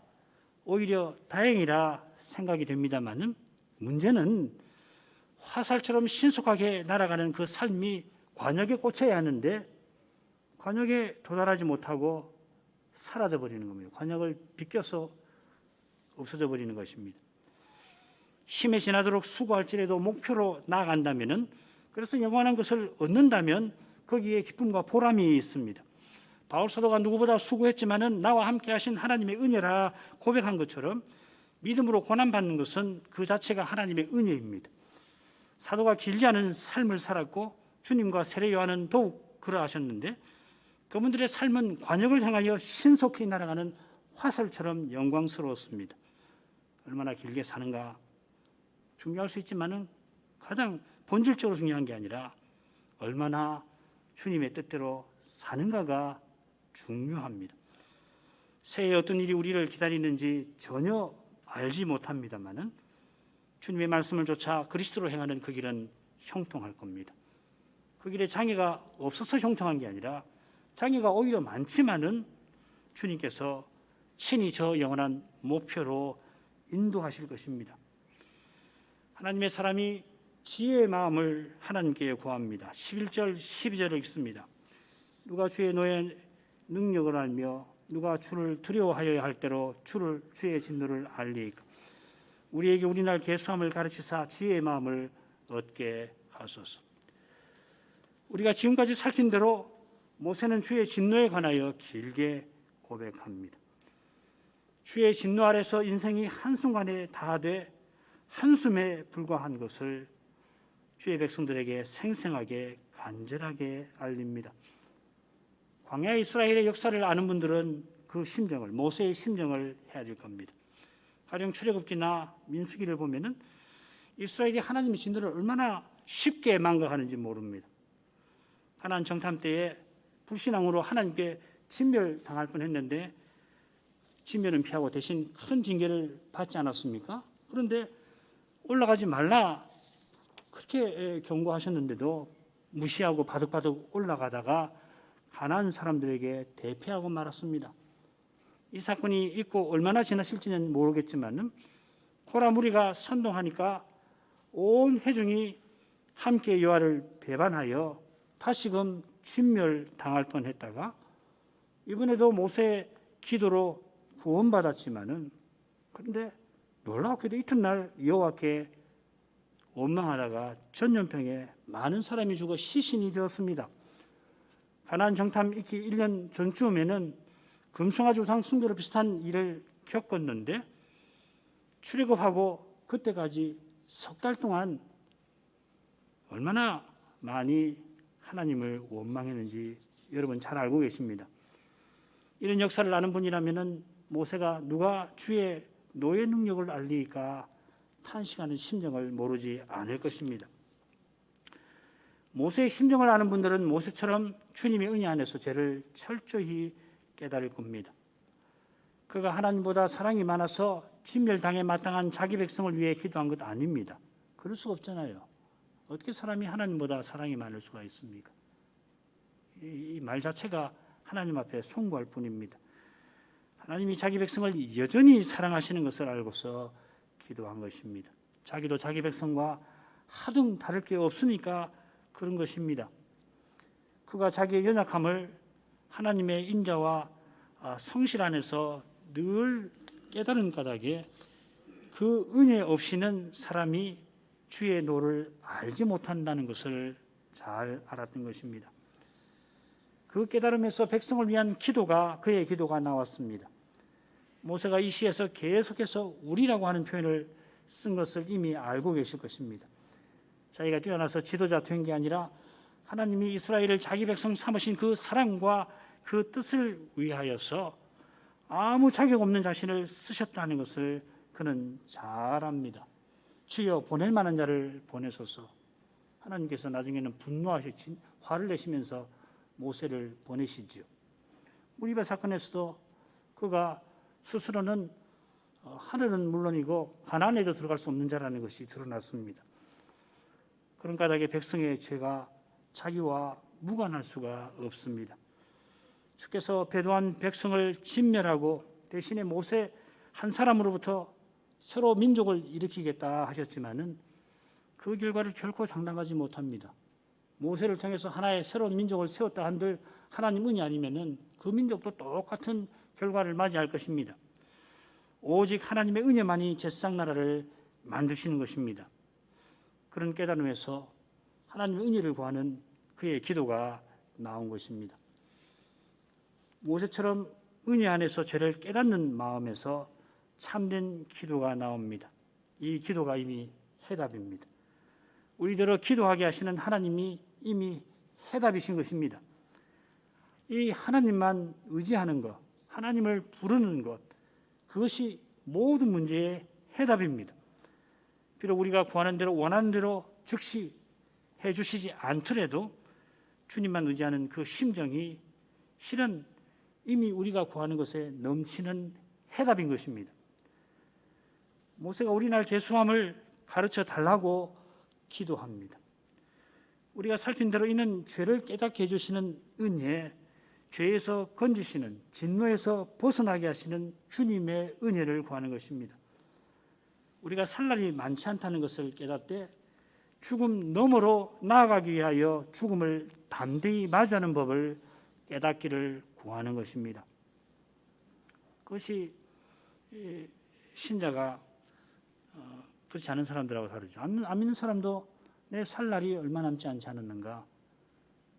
오히려 다행이라 생각이 됩니다마는 문제는 화살처럼 신속하게 날아가는 그 삶이 관역에 꽂혀야 하는데 관역에 도달하지 못하고 사라져 버리는 겁니다. 관역을 비껴서 없어져 버리는 것입니다. 심해지나도록 수고할지라도 목표로 나아간다면은, 그래서 영원한 것을 얻는다면 거기에 기쁨과 보람이 있습니다. 바울 사도가 누구보다 수고했지만은 나와 함께 하신 하나님의 은혜라 고백한 것처럼 믿음으로 고난받는 것은 그 자체가 하나님의 은혜입니다. 사도가 길지 않은 삶을 살았고 주님과 세례 요한은 더욱 그러하셨는데, 그분들의 삶은 관역을 향하여 신속히 날아가는 화살처럼 영광스러웠습니다. 얼마나 길게 사는가 중요할 수 있지만은 가장 본질적으로 중요한 게 아니라 얼마나 주님의 뜻대로 사는가가 중요합니다. 새해 어떤 일이 우리를 기다리는지 전혀 알지 못합니다만은 주님의 말씀을 좇아 그리스도로 행하는 그 길은 형통할 겁니다. 그 길에 장애가 없어서 형통한 게 아니라 장애가 오히려 많지만은 주님께서 친히 저 영원한 목표로 인도하실 것입니다. 하나님의 사람이 지혜의 마음을 하나님께 구합니다. 11절 12절을 읽습니다. 누가 주의 노에 능력을 알며 누가 주를 두려워하여야 할 때로 주의 진노를 알리이까. 우리에게 우리날 계수함을 가르치사 지혜의 마음을 얻게 하소서. 우리가 지금까지 살핀 대로 모세는 주의 진노에 관하여 길게 고백합니다. 주의 진노 아래서 인생이 한순간에 다돼 한숨에 불과한 것을 주의 백성들에게 생생하게 간절하게 알립니다. 광야 이스라엘의 역사를 아는 분들은 그 심정을, 모세의 심정을 헤아릴 겁니다. 가령 출애굽기나 민수기를 보면은 이스라엘이 하나님의 진노를 얼마나 쉽게 망각하는지 모릅니다. 가나안 정탐 때에 불신앙으로 하나님께 진멸당할 뻔했는데 진멸은 피하고 대신 큰 징계를 받지 않았습니까? 그런데 올라가지 말라 그렇게 경고하셨는데도 무시하고 바득바득 올라가다가 가나안 사람들에게 대패하고 말았습니다. 이 사건이 있고 얼마나 지났을지는 모르겠지만 코라 무리가 선동하니까 온 회중이 함께 여호와를 배반하여 다시금 진멸당할 뻔했다가 이번에도 모세의 기도로 구원받았지만은, 그런데 놀랍게도 이튿날 여호와께 원망하다가 전염병에 많은 사람이 죽어 시신이 되었습니다. 가나안 정탐 있기 1년 전쯤에는 금송아지 우상 숭배로 비슷한 일을 겪었는데 출애굽하고 그때까지 석 달 동안 얼마나 많이 하나님을 원망했는지 여러분 잘 알고 계십니다. 이런 역사를 아는 분이라면 모세가 누가 주의 노예 능력을 알리까 탄식하는 심정을 모르지 않을 것입니다. 모세의 심정을 아는 분들은 모세처럼 주님의 은혜 안에서 죄를 철저히 깨달을 겁니다. 그가 하나님보다 사랑이 많아서 진멸당에 마땅한 자기 백성을 위해 기도한 것 아닙니다. 그럴 수가 없잖아요. 어떻게 사람이 하나님보다 사랑이 많을 수가 있습니까? 이 말 자체가 하나님 앞에 송구할 뿐입니다. 하나님이 자기 백성을 여전히 사랑하시는 것을 알고서 기도한 것입니다. 자기도 자기 백성과 하등 다를 게 없으니까 그런 것입니다. 그가 자기의 연약함을 하나님의 인자와 성실 안에서 늘 깨달은 까닭에 그 은혜 없이는 사람이 주의 노를 알지 못한다는 것을 잘 알았던 것입니다. 그 깨달음에서 백성을 위한 기도가 그의 기도가 나왔습니다. 모세가 이 시에서 계속해서 우리라고 하는 표현을 쓴 것을 이미 알고 계실 것입니다. 자기가 뛰어나서 지도자 된 게 아니라 하나님이 이스라엘을 자기 백성 삼으신 그 사랑과 그 뜻을 위하여서 아무 자격 없는 자신을 쓰셨다는 것을 그는 잘 압니다. 주여 보낼 만한 자를 보내소서. 하나님께서 나중에는 분노하시 화를 내시면서 모세를 보내시지요. 무리바 사건에서도 그가 스스로는 하늘은 물론이고 가나안에도 들어갈 수 없는 자라는 것이 드러났습니다. 그런 까닭에 백성의 죄가 자기와 무관할 수가 없습니다. 주께서 배도한 백성을 진멸하고 대신에 모세 한 사람으로부터 새로 민족을 일으키겠다 하셨지만은 그 결과를 결코 장담하지 못합니다. 모세를 통해서 하나의 새로운 민족을 세웠다 한들 하나님 은이 아니면은 그 민족도 똑같은 결과를 맞이할 것입니다. 오직 하나님의 은혜만이 제사장 나라를 만드시는 것입니다. 그런 깨달음에서 하나님의 은혜를 구하는 그의 기도가 나온 것입니다. 모세처럼 은혜 안에서 죄를 깨닫는 마음에서 참된 기도가 나옵니다. 이 기도가 이미 해답입니다. 우리들을 기도하게 하시는 하나님이 이미 해답이신 것입니다. 이 하나님만 의지하는 것, 하나님을 부르는 것, 그것이 모든 문제의 해답입니다. 비록 우리가 구하는 대로 원하는 대로 즉시 해주시지 않더라도 주님만 의지하는 그 심정이 실은 이미 우리가 구하는 것에 넘치는 해답인 것입니다. 모세가 우리날 죄수함을 가르쳐 달라고 기도합니다. 우리가 살핀 대로 이는 죄를 깨닫게 해주시는 은혜, 죄에서 건지시는, 진노에서 벗어나게 하시는 주님의 은혜를 구하는 것입니다. 우리가 살 날이 많지 않다는 것을 깨닫되 죽음 너머로 나아가기 위하여 죽음을 담대히 마주하는 법을 깨닫기를 구하는 것입니다. 그것이 신자가 그렇지 않은 사람들하고 다르죠. 안 믿는 사람도 내 살 날이 얼마 남지 않지 않았는가,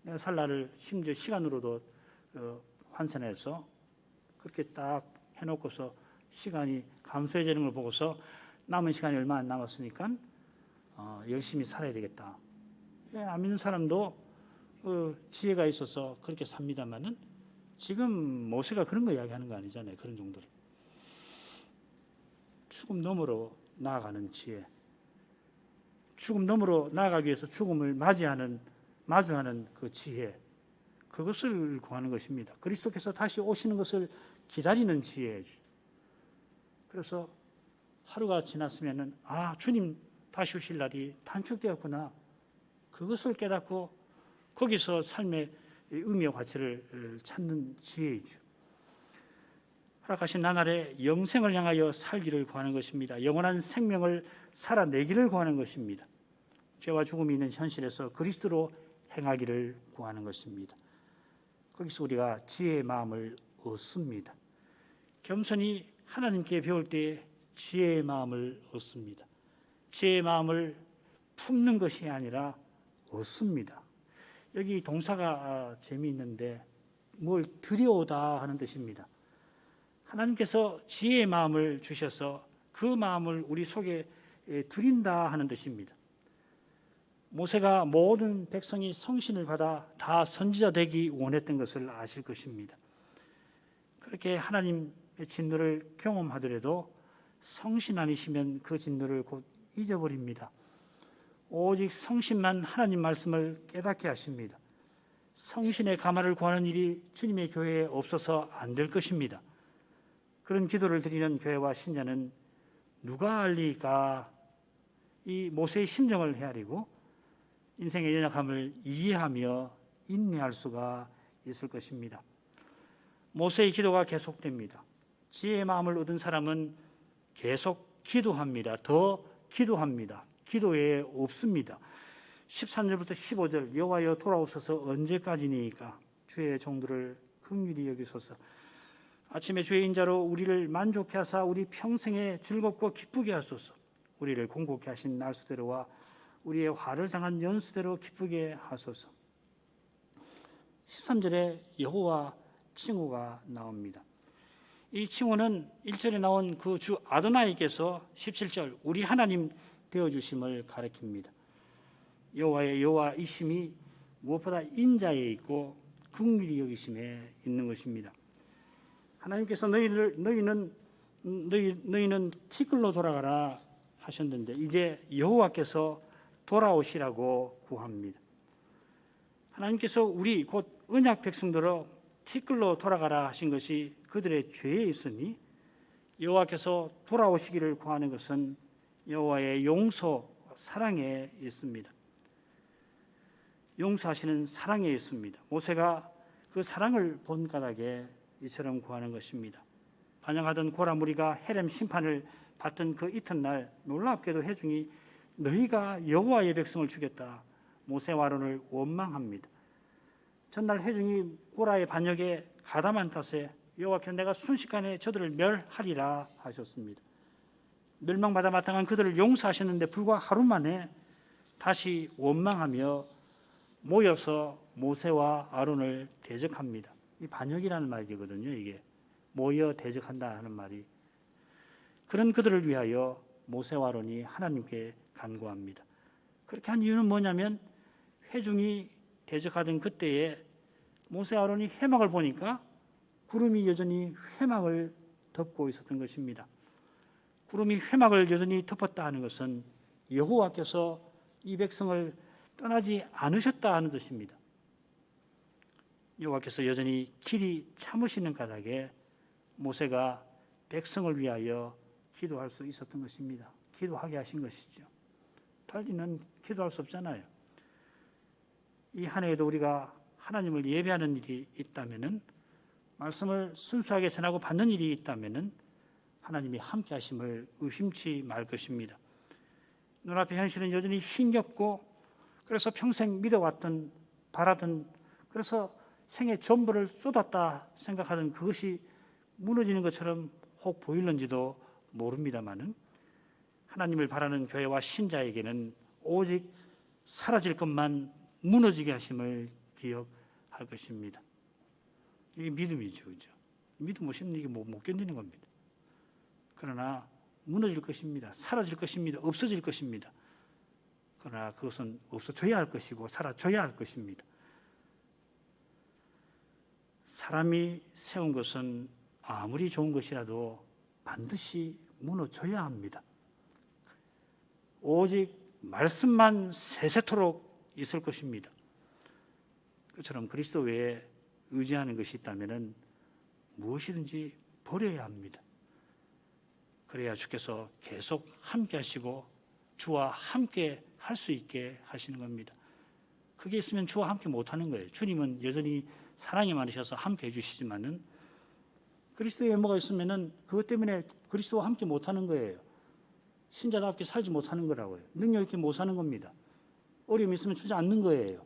내가 살 날을 심지어 시간으로도 환산해서 그렇게 딱 해놓고서 시간이 감소해지는 걸 보고서 남은 시간이 얼마 안 남았으니까 열심히 살아야 되겠다. 안 믿는 사람도 지혜가 있어서 그렇게 삽니다만은 지금 모세가 그런 거 이야기하는 거 아니잖아요. 그런 정도로 죽음 너머로 나아가는 지혜, 죽음 너머로 나아가기 위해서 죽음을 마주하는 그 지혜, 그것을 구하는 것입니다. 그리스도께서 다시 오시는 것을 기다리는 지혜. 그래서 하루가 지났으면은 주님 다시 오실 날이 단축되었구나. 그것을 깨닫고 거기서 삶의 의미와 가치를 찾는 지혜이죠. 허락하신 나날의 영생을 향하여 살기를 구하는 것입니다. 영원한 생명을 살아내기를 구하는 것입니다. 죄와 죽음이 있는 현실에서 그리스도로 행하기를 구하는 것입니다. 거기서 우리가 지혜의 마음을 얻습니다. 겸손히 하나님께 배울 때 지혜의 마음을 얻습니다. 지혜의 마음을 품는 것이 아니라 얻습니다. 여기 동사가 재미있는데 뭘 들여오다 하는 뜻입니다. 하나님께서 지혜의 마음을 주셔서 그 마음을 우리 속에 드린다 하는 뜻입니다. 모세가 모든 백성이 성신을 받아 다 선지자 되기 원했던 것을 아실 것입니다. 그렇게 하나님의 진노를 경험하더라도 성신 아니시면 그 진노를 곧 잊어버립니다. 오직 성신만 하나님 말씀을 깨닫게 하십니다. 성신의 가마를 구하는 일이 주님의 교회에 없어서 안 될 것입니다. 그런 기도를 드리는 교회와 신자는 누가 알리까? 이 모세의 심정을 헤아리고 인생의 연약함을 이해하며 인내할 수가 있을 것입니다. 모세의 기도가 계속됩니다. 지혜의 마음을 얻은 사람은 계속 기도합니다. 더 기도합니다. 기도 외에 없습니다. 13절부터 15절 여호와여 돌아오소서 언제까지니까 주의 종들을 긍휼히 여기소서. 아침에 주의 인자로 우리를 만족케 하사 우리 평생에 즐겁고 기쁘게 하소서. 우리를 공고케 하신 날수대로와 우리의 화를 당한 연수대로 기쁘게 하소서. 13절에 여호와 칭호가 나옵니다. 이 칭호는 1절에 나온 그 주 아도나이께서 17절 우리 하나님 되어주심을 가리킵니다. 여호와의 여호와이심이 무엇보다 인자에 있고 긍휼히 여기심에 있는 것입니다. 하나님께서 너희는 티끌로 돌아가라 하셨는데 이제 여호와께서 돌아오시라고 구합니다. 하나님께서 우리 곧 언약 백성들로 티끌로 돌아가라 하신 것이 그들의 죄에 있으니 여호와께서 돌아오시기를 구하는 것은 여호와의 용서, 사랑에 있습니다. 용서하시는 사랑에 있습니다. 모세가 그 사랑을 본 까닭에 이처럼 구하는 것입니다. 반영하던 고라 무리가 헤렘 심판을 받던 그 이튿날 놀랍게도 회중이 너희가 여호와의 백성을 죽였다. 모세와 아론을 원망합니다. 전날 회중이 고라의 반역에 가담한 탓에 여호와께서 내가 순식간에 저들을 멸하리라 하셨습니다. 멸망받아 마땅한 그들을 용서하셨는데 불과 하루 만에 다시 원망하며 모여서 모세와 아론을 대적합니다. 이 반역이라는 말이거든요. 이게 모여 대적한다 하는 말이. 그런 그들을 위하여 모세와 아론이 하나님께 간구합니다. 그렇게 한 이유는 뭐냐면 회중이 대적하던 그때에 모세와 아론이 회막을 보니까 구름이 여전히 회막을 덮고 있었던 것입니다. 구름이 회막을 여전히 덮었다 하는 것은 여호와께서 이 백성을 떠나지 않으셨다 하는 뜻입니다. 여호와께서 여전히 길이 참으시는 까닭에 모세가 백성을 위하여 기도할 수 있었던 것입니다. 기도하게 하신 것이죠. 달리는 기도할 수 없잖아요. 이 한 해에도 우리가 하나님을 예배하는 일이 있다면은, 말씀을 순수하게 전하고 받는 일이 있다면은 하나님이 함께 하심을 의심치 말 것입니다. 눈앞의 현실은 여전히 힘겹고, 그래서 평생 믿어왔던, 바라던, 그래서 생의 전부를 쏟았다 생각하던 그것이 무너지는 것처럼 혹 보일는지도 모릅니다마는, 하나님을 바라는 교회와 신자에게는 오직 사라질 것만 무너지게 하심을 기억할 것입니다. 이게 믿음이죠, 그죠? 믿음 없이는 이게 못 견디는 겁니다. 그러나 무너질 것입니다. 사라질 것입니다. 없어질 것입니다. 그러나 그것은 없어져야 할 것이고 사라져야 할 것입니다. 사람이 세운 것은 아무리 좋은 것이라도 반드시 무너져야 합니다. 오직 말씀만 세세토록 있을 것입니다. 그처럼 그리스도 외에 의지하는 것이 있다면 무엇이든지 버려야 합니다. 그래야 주께서 계속 함께 하시고 주와 함께 할 수 있게 하시는 겁니다. 그게 있으면 주와 함께 못하는 거예요. 주님은 여전히 사랑이 많으셔서 함께 해주시지만은 그리스도의 외모가 있으면은 그것 때문에 그리스도와 함께 못하는 거예요. 신자답게 살지 못하는 거라고요. 능력 있게 못 사는 겁니다. 어려움이 있으면 주지 않는 거예요.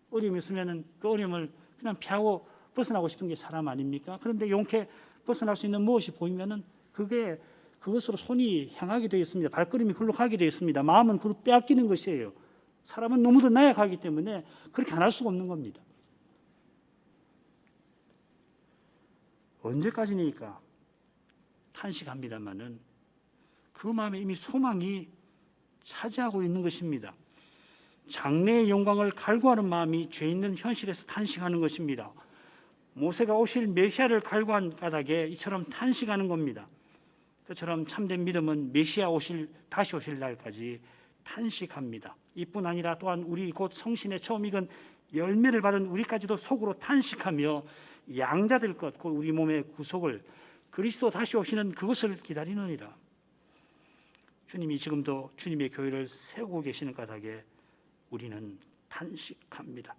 어려움이 있으면은 그 어려움을 그냥 피하고 벗어나고 싶은 게 사람 아닙니까? 그런데 용케 벗어날 수 있는 무엇이 보이면은 그것으로 손이 향하게 되어 있습니다. 발걸음이 글로 가게 되어 있습니다. 마음은 그로 빼앗기는 것이에요. 사람은 너무도 나약하기 때문에 그렇게 안 할 수가 없는 겁니다. 언제까지니까 탄식합니다마는 그 마음에 이미 소망이 차지하고 있는 것입니다. 장래의 영광을 갈구하는 마음이 죄 있는 현실에서 탄식하는 것입니다. 모세가 오실 메시아를 갈구한 까닭에 이처럼 탄식하는 겁니다. 그처럼 참된 믿음은 메시아 다시 오실 날까지 탄식합니다. 이뿐 아니라 또한 우리 곧 성신의 처음 익은 열매를 받은 우리까지도 속으로 탄식하며 양자될 것, 곧 우리 몸의 구속을 그리스도 다시 오시는 그것을 기다리느니라. 주님이 지금도 주님의 교회를 세우고 계시는 까닭에 우리는 탄식합니다.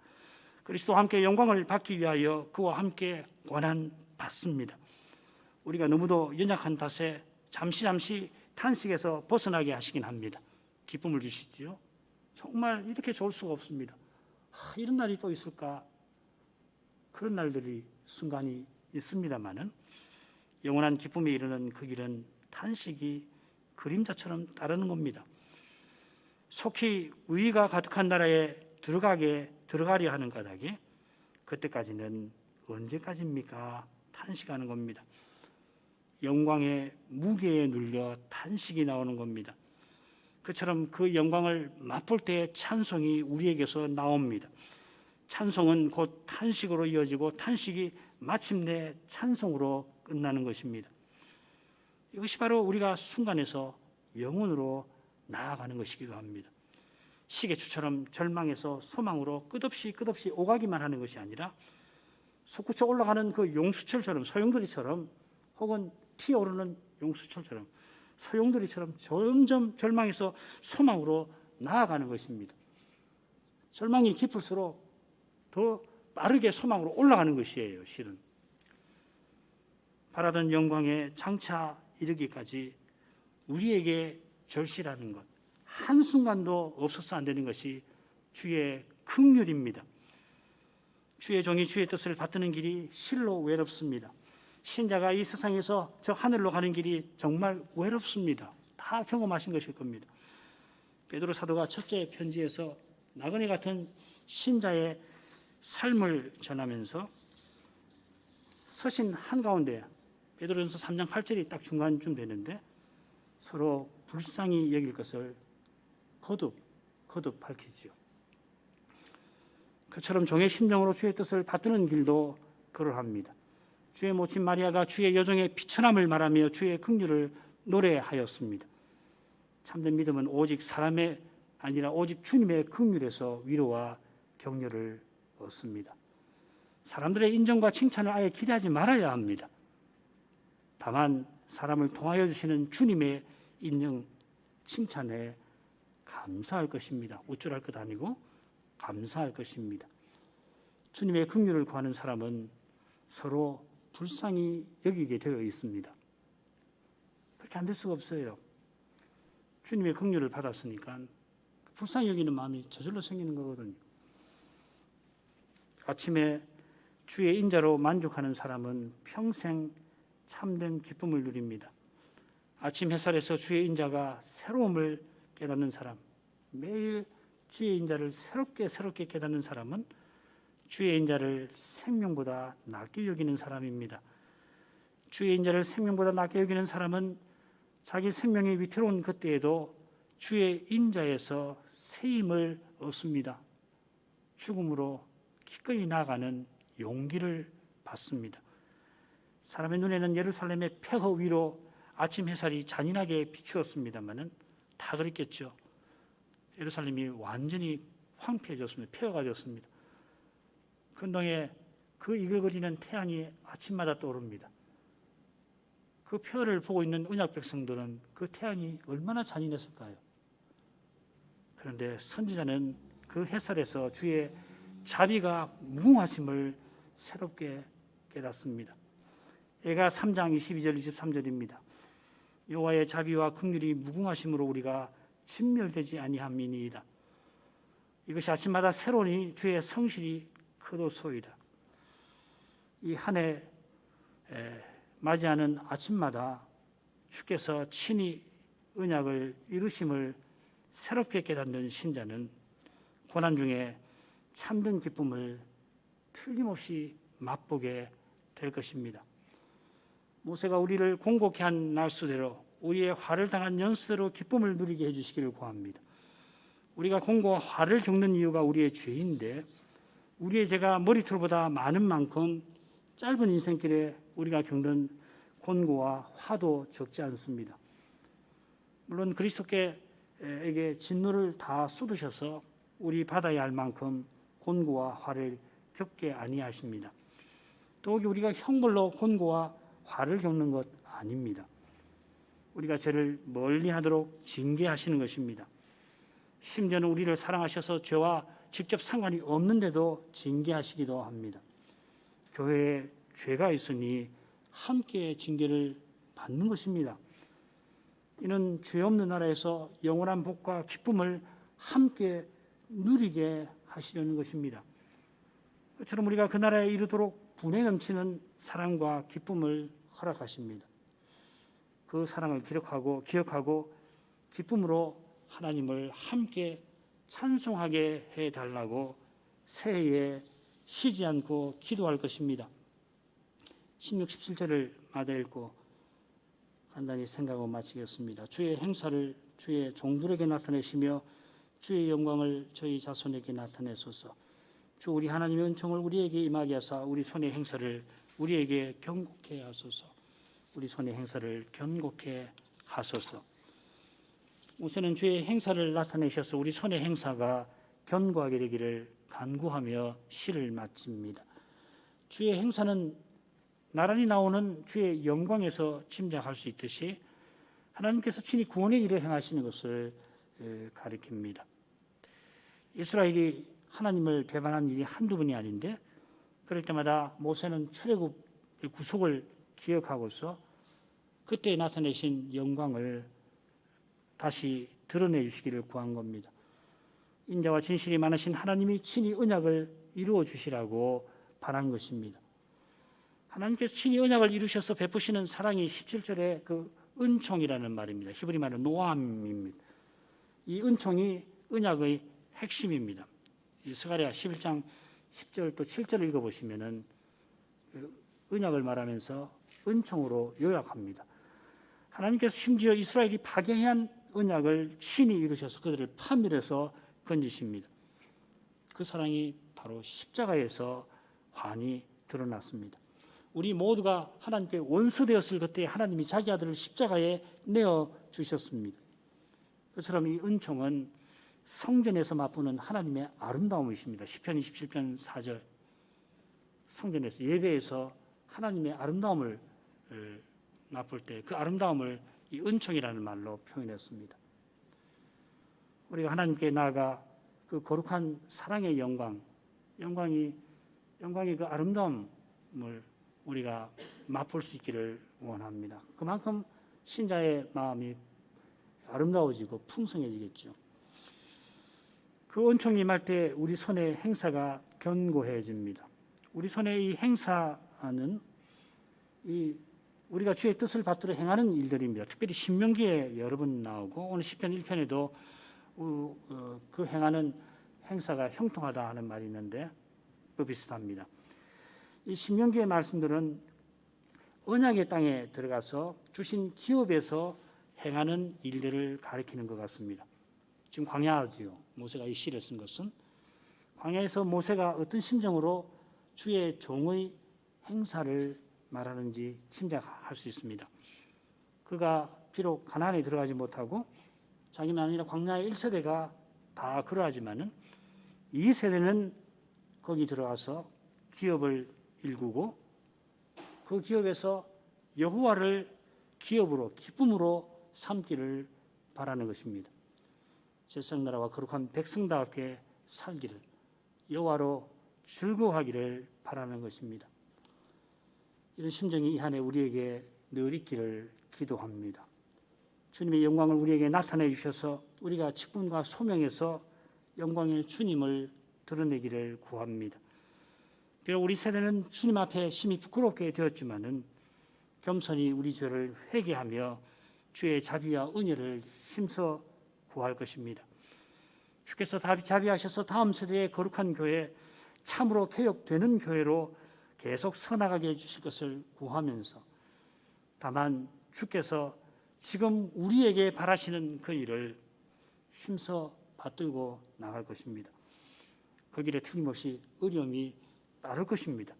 그리스도와 함께 영광을 받기 위하여 그와 함께 고난 받습니다. 우리가 너무도 연약한 탓에 잠시 탄식에서 벗어나게 하시긴 합니다. 기쁨을 주시지요. 정말 이렇게 좋을 수가 없습니다. 이런 날이 또 있을까? 그런 날들이 순간이 있습니다마는 영원한 기쁨에 이르는 그 길은 탄식이 그림자처럼 따르는 겁니다. 속히 의가 가득한 나라에 들어가려 하는 까닭에 그때까지는 언제까지입니까? 탄식하는 겁니다. 영광의 무게에 눌려 탄식이 나오는 겁니다. 그처럼 그 영광을 맛볼 때의 찬송이 우리에게서 나옵니다. 찬송은 곧 탄식으로 이어지고 탄식이 마침내 찬송으로 끝나는 것입니다. 이것이 바로 우리가 순간에서 영혼으로 나아가는 것이기도 합니다. 시계추처럼 절망에서 소망으로 끝없이 오가기만 하는 것이 아니라 솟구쳐 올라가는 그 용수철처럼, 소용돌이처럼, 혹은 튀어오르는 용수철처럼, 소용돌이처럼 점점 절망에서 소망으로 나아가는 것입니다. 절망이 깊을수록 더 빠르게 소망으로 올라가는 것이에요. 실은 바라던 영광에 장차 이르기까지 우리에게 절실하는 것 한순간도 없어서 안 되는 것이 주의 긍휼입니다. 주의 종이 주의 뜻을 받드는 길이 실로 외롭습니다. 신자가 이 세상에서 저 하늘로 가는 길이 정말 외롭습니다. 다 경험하신 것일 겁니다. 베드로 사도가 첫째 편지에서 나그네 같은 신자의 삶을 전하면서 서신 한가운데 베드로전서 3장 8절이 딱 중간쯤 되는데 서로 불쌍히 여길 것을 거듭 밝히지요. 그처럼 종의 심정으로 주의 뜻을 받드는 길도 그러합니다. 주의 모친 마리아가 주의 여종의 비천함을 말하며 주의 긍휼을 노래하였습니다. 참된 믿음은 오직 사람의 아니라 오직 주님의 긍휼에서 위로와 격려를 얻습니다. 사람들의 인정과 칭찬을 아예 기대하지 말아야 합니다. 다만 사람을 통하여 주시는 주님의 인정, 칭찬에 감사할 것입니다. 우쭐할 것 아니고 감사할 것입니다. 주님의 긍휼을 구하는 사람은 서로 불쌍히 여기게 되어 있습니다. 그렇게 안 될 수가 없어요. 주님의 긍휼을 받았으니까 불쌍히 여기는 마음이 저절로 생기는 거거든요. 아침에 주의 인자로 만족하는 사람은 평생 참된 기쁨을 누립니다. 아침 햇살에서 주의 인자가 새로움을 깨닫는 사람, 매일 주의 인자를 새롭게 깨닫는 사람은 주의 인자를 생명보다 낮게 여기는 사람입니다. 주의 인자를 생명보다 낮게 여기는 사람은 자기 생명이 위태로운 그때에도 주의 인자에서 새 힘을 얻습니다. 죽음으로 기꺼이 나아가는 용기를 받습니다. 사람의 눈에는 예루살렘의 폐허 위로 아침 햇살이 잔인하게 비추었습니다마는 다 그랬겠죠. 예루살렘이 완전히 황폐해졌습니다. 폐허가 되었습니다. 근동에 그 이글거리는 태양이 아침마다 떠오릅니다. 그 폐허를 보고 있는 언약 백성들은 그 태양이 얼마나 잔인했을까요? 그런데 선지자는 그 햇살에서 주의 자비가 무궁하심을 새롭게 깨닫습니다. 예가 3장 22절 23절입니다. 여호와의 자비와 긍휼이 무궁하심으로 우리가 진멸되지 아니함이니이다. 이것이 아침마다 새로우니 주의 성실이 크도소이다. 이 한 해 맞이하는 아침마다 주께서 친히 언약을 이루심을 새롭게 깨닫는 신자는 고난 중에 참된 기쁨을 틀림없이 맛보게 될 것입니다. 모세가 우리를 공곡케 한 날수대로 우리의 화를 당한 연수대로 기쁨을 누리게 해주시기를 구합니다. 우리가 공고와 화를 겪는 이유가 우리의 죄인데 우리의 죄가 머리털보다 많은 만큼 짧은 인생길에 우리가 겪는 곤고와 화도 적지 않습니다. 물론 그리스도께에게 진노를 다 쏟으셔서 우리 받아야 할 만큼 곤고와 화를 겪게 아니하십니다. 더욱이 우리가 형벌로 곤고와 화를 겪는 것 아닙니다. 우리가 죄를 멀리하도록 징계하시는 것입니다. 심지어는 우리를 사랑하셔서 죄와 직접 상관이 없는데도 징계하시기도 합니다. 교회에 죄가 있으니 함께 징계를 받는 것입니다. 이는 죄 없는 나라에서 영원한 복과 기쁨을 함께 누리게 하시려는 것입니다. 그처럼 우리가 그 나라에 이르도록 분에 넘치는 사랑과 기쁨을 허락하십니다. 그 사랑을 기억하고 기쁨으로 하나님을 함께 찬송하게 해달라고 새해에 쉬지 않고 기도할 것입니다. 16, 17절을 마다 읽고 간단히 생각하고 마치겠습니다. 주의 행사를 주의 종들에게 나타내시며 주의 영광을 저희 자손에게 나타내소서. 주 우리 하나님의 은총을 우리에게 임하게 하사 우리 손의 행사를 우리에게 견고케 하소서. 우리 손의 행사를 견고케 하소서. 우선은 주의 행사를 나타내셔서 우리 손의 행사가 견고하게 되기를 간구하며 시를 마칩니다. 주의 행사는 나란히 나오는 주의 영광에서 짐작할 수 있듯이 하나님께서 친히 구원의 일을 행하시는 것을 가리킵니다. 이스라엘이 하나님을 배반한 일이 한두 번이 아닌데 그럴 때마다 모세는 출애굽 구속을 기억하고서 그때 나타내신 영광을 다시 드러내 주시기를 구한 겁니다. 인자와 진실이 많으신 하나님이 친히 언약을 이루어 주시라고 바란 것입니다. 하나님께서 친히 언약을 이루셔서 베푸시는 사랑이 17절에 그 은총이라는 말입니다. 히브리 말은 노암입니다. 이 은총이 언약의 핵심입니다. 스가랴 11장 10절 또 7절을 읽어보시면은 언약을 말하면서 은총으로 요약합니다. 하나님께서 심지어 이스라엘이 파괴해야 한 언약을 친히 이루셔서 그들을 파멸해서 건지십니다. 그 사랑이 바로 십자가에서 환히 드러났습니다. 우리 모두가 하나님께 원수되었을 그때 하나님이 자기 아들을 십자가에 내어주셨습니다. 그처럼 이 은총은 성전에서 맛보는 하나님의 아름다움이십니다. 시편 27편 4절 성전에서 예배에서 하나님의 아름다움을 맛볼 때 그 아름다움을 이 은총이라는 말로 표현했습니다. 우리가 하나님께 나아가 그 거룩한 사랑의 영광이 그 아름다움을 우리가 맛볼 수 있기를 원합니다. 그만큼 신자의 마음이 아름다워지고 풍성해지겠죠. 그 은총이 임할 때 우리 손의 행사가 견고해집니다. 우리 손의 이 행사는 우리가 주의 뜻을 받들어 행하는 일들입니다. 특별히 신명기에 여러 번 나오고 오늘 시편 1편에도 그 행하는 행사가 형통하다 하는 말이 있는데 그 비슷합니다. 이 신명기의 말씀들은 언약의 땅에 들어가서 주신 기업에서 행하는 일들을 가리키는 것 같습니다. 지금 광야지요. 모세가 이 시를 쓴 것은 광야에서 모세가 어떤 심정으로 주의 종의 행사를 말하는지 짐작할 수 있습니다. 그가 비록 가나안에 들어가지 못하고 자기만 아니라 광야의 1세대가 다 그러하지만은 2세대는 거기 들어가서 기업을 일구고 그 기업에서 여호와를 기업으로 기쁨으로 삼기를 바라는 것입니다. 제사장나라와 거룩한 백성답게 살기를 여호와로 즐거워하기를 바라는 것입니다. 이런 심정이 이 한 해 우리에게 늘 있기를 기도합니다. 주님의 영광을 우리에게 나타내 주셔서 우리가 직분과 소명에서 영광의 주님을 드러내기를 구합니다. 비록 우리 세대는 주님 앞에 심히 부끄럽게 되었지만은 겸손히 우리 죄를 회개하며 주의 자비와 은혜를 힘써 구할 것입니다. 주께서 자비하셔서 다음 세대의 거룩한 교회, 참으로 개혁되는 교회로 계속 서나가게 해주실 것을 구하면서 다만 주께서 지금 우리에게 바라시는 그 일을 힘써 받들고 나갈 것입니다. 그 길에 틀림없이 어려움이 따를 것입니다.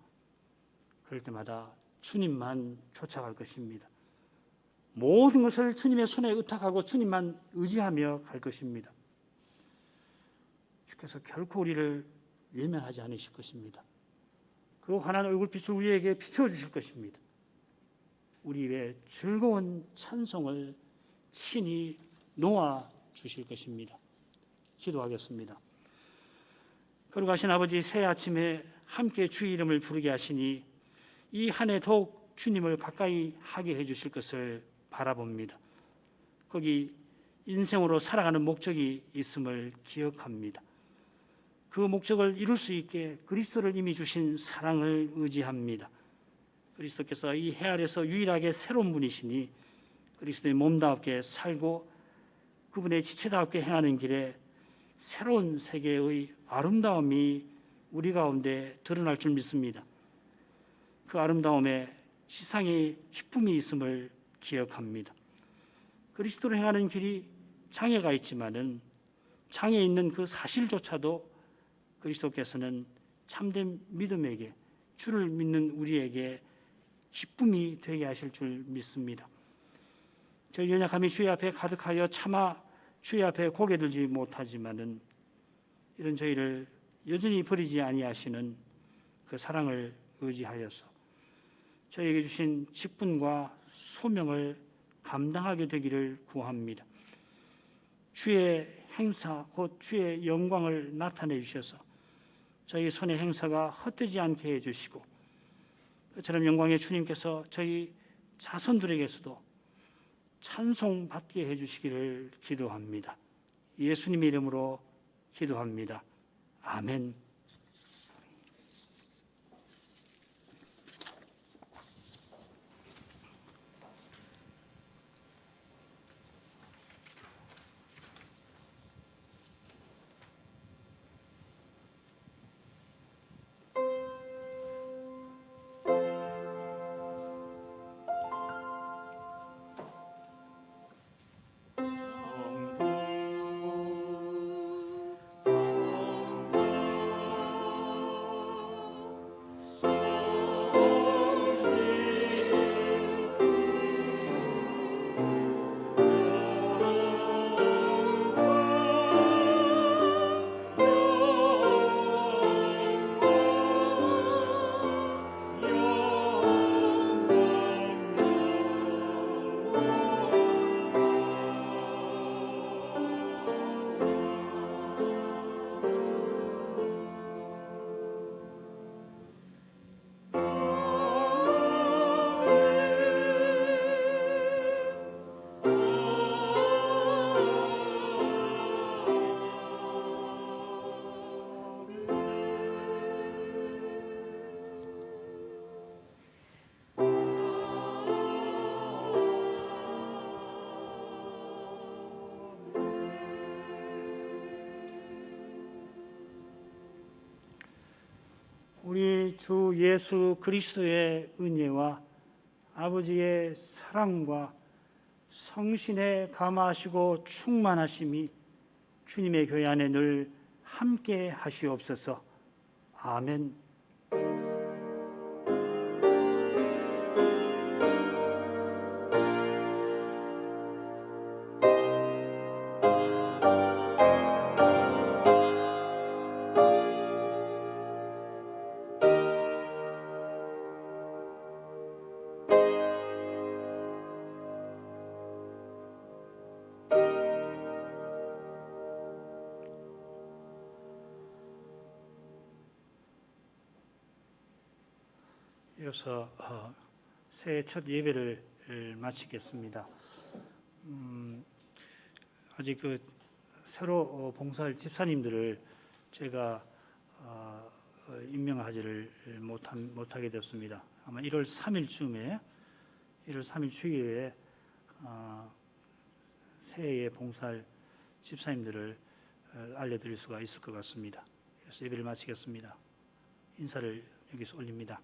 그럴 때마다 주님만 쫓아갈 것입니다. 모든 것을 주님의 손에 의탁하고 주님만 의지하며 갈 것입니다. 주께서 결코 우리를 외면하지 않으실 것입니다. 그 환한 얼굴빛을 우리에게 비춰주실 것입니다. 우리의 즐거운 찬송을 친히 놓아 주실 것입니다. 기도하겠습니다. 거룩하신 아버지, 새 아침에 함께 주의 이름을 부르게 하시니 이 한 해 더욱 주님을 가까이 하게 해주실 것을 바라봅니다. 거기 인생으로 살아가는 목적이 있음을 기억합니다. 그 목적을 이룰 수 있게 그리스도를 이미 주신 사랑을 의지합니다. 그리스도께서 이 해 아래서 유일하게 새로운 분이시니 그리스도의 몸답게 살고 그분의 지체답게 행하는 길에 새로운 세계의 아름다움이 우리 가운데 드러날 줄 믿습니다. 그 아름다움에 지상의 기쁨이 있음을 기억합니다. 그리스도로 행하는 길이 장애가 있지만은 장애 있는 그 사실조차도 그리스도께서는 참된 믿음에게 주를 믿는 우리에게 기쁨이 되게 하실 줄 믿습니다. 저희 연약함이 주의 앞에 가득하여 차마 주의 앞에 고개 들지 못하지만은 이런 저희를 여전히 버리지 아니하시는 그 사랑을 의지하여서 저희에게 주신 직분과 소명을 감당하게 되기를 구합니다. 주의 행사 곧 주의 영광을 나타내 주셔서 저희 손의 행사가 헛되지 않게 해주시고 그처럼 영광의 주님께서 저희 자손들에게서도 찬송받게 해주시기를 기도합니다. 예수님의 이름으로 기도합니다. 아멘. 우리 주 예수 그리스도의 은혜와 아버지의 사랑과 성신의 감화하시고 충만하심이 주님의 교회 안에 늘 함께 하시옵소서. 아멘. 이어서 새해 첫 예배를 마치겠습니다. 아직 새로 봉사할 집사님들을 제가 임명하지를 못하게 됐습니다. 아마 1월 3일쯤에 1월 3일 주일에 새해에 봉사할 집사님들을 알려드릴 수가 있을 것 같습니다. 그래서 예배를 마치겠습니다. 인사를 여기서 올립니다.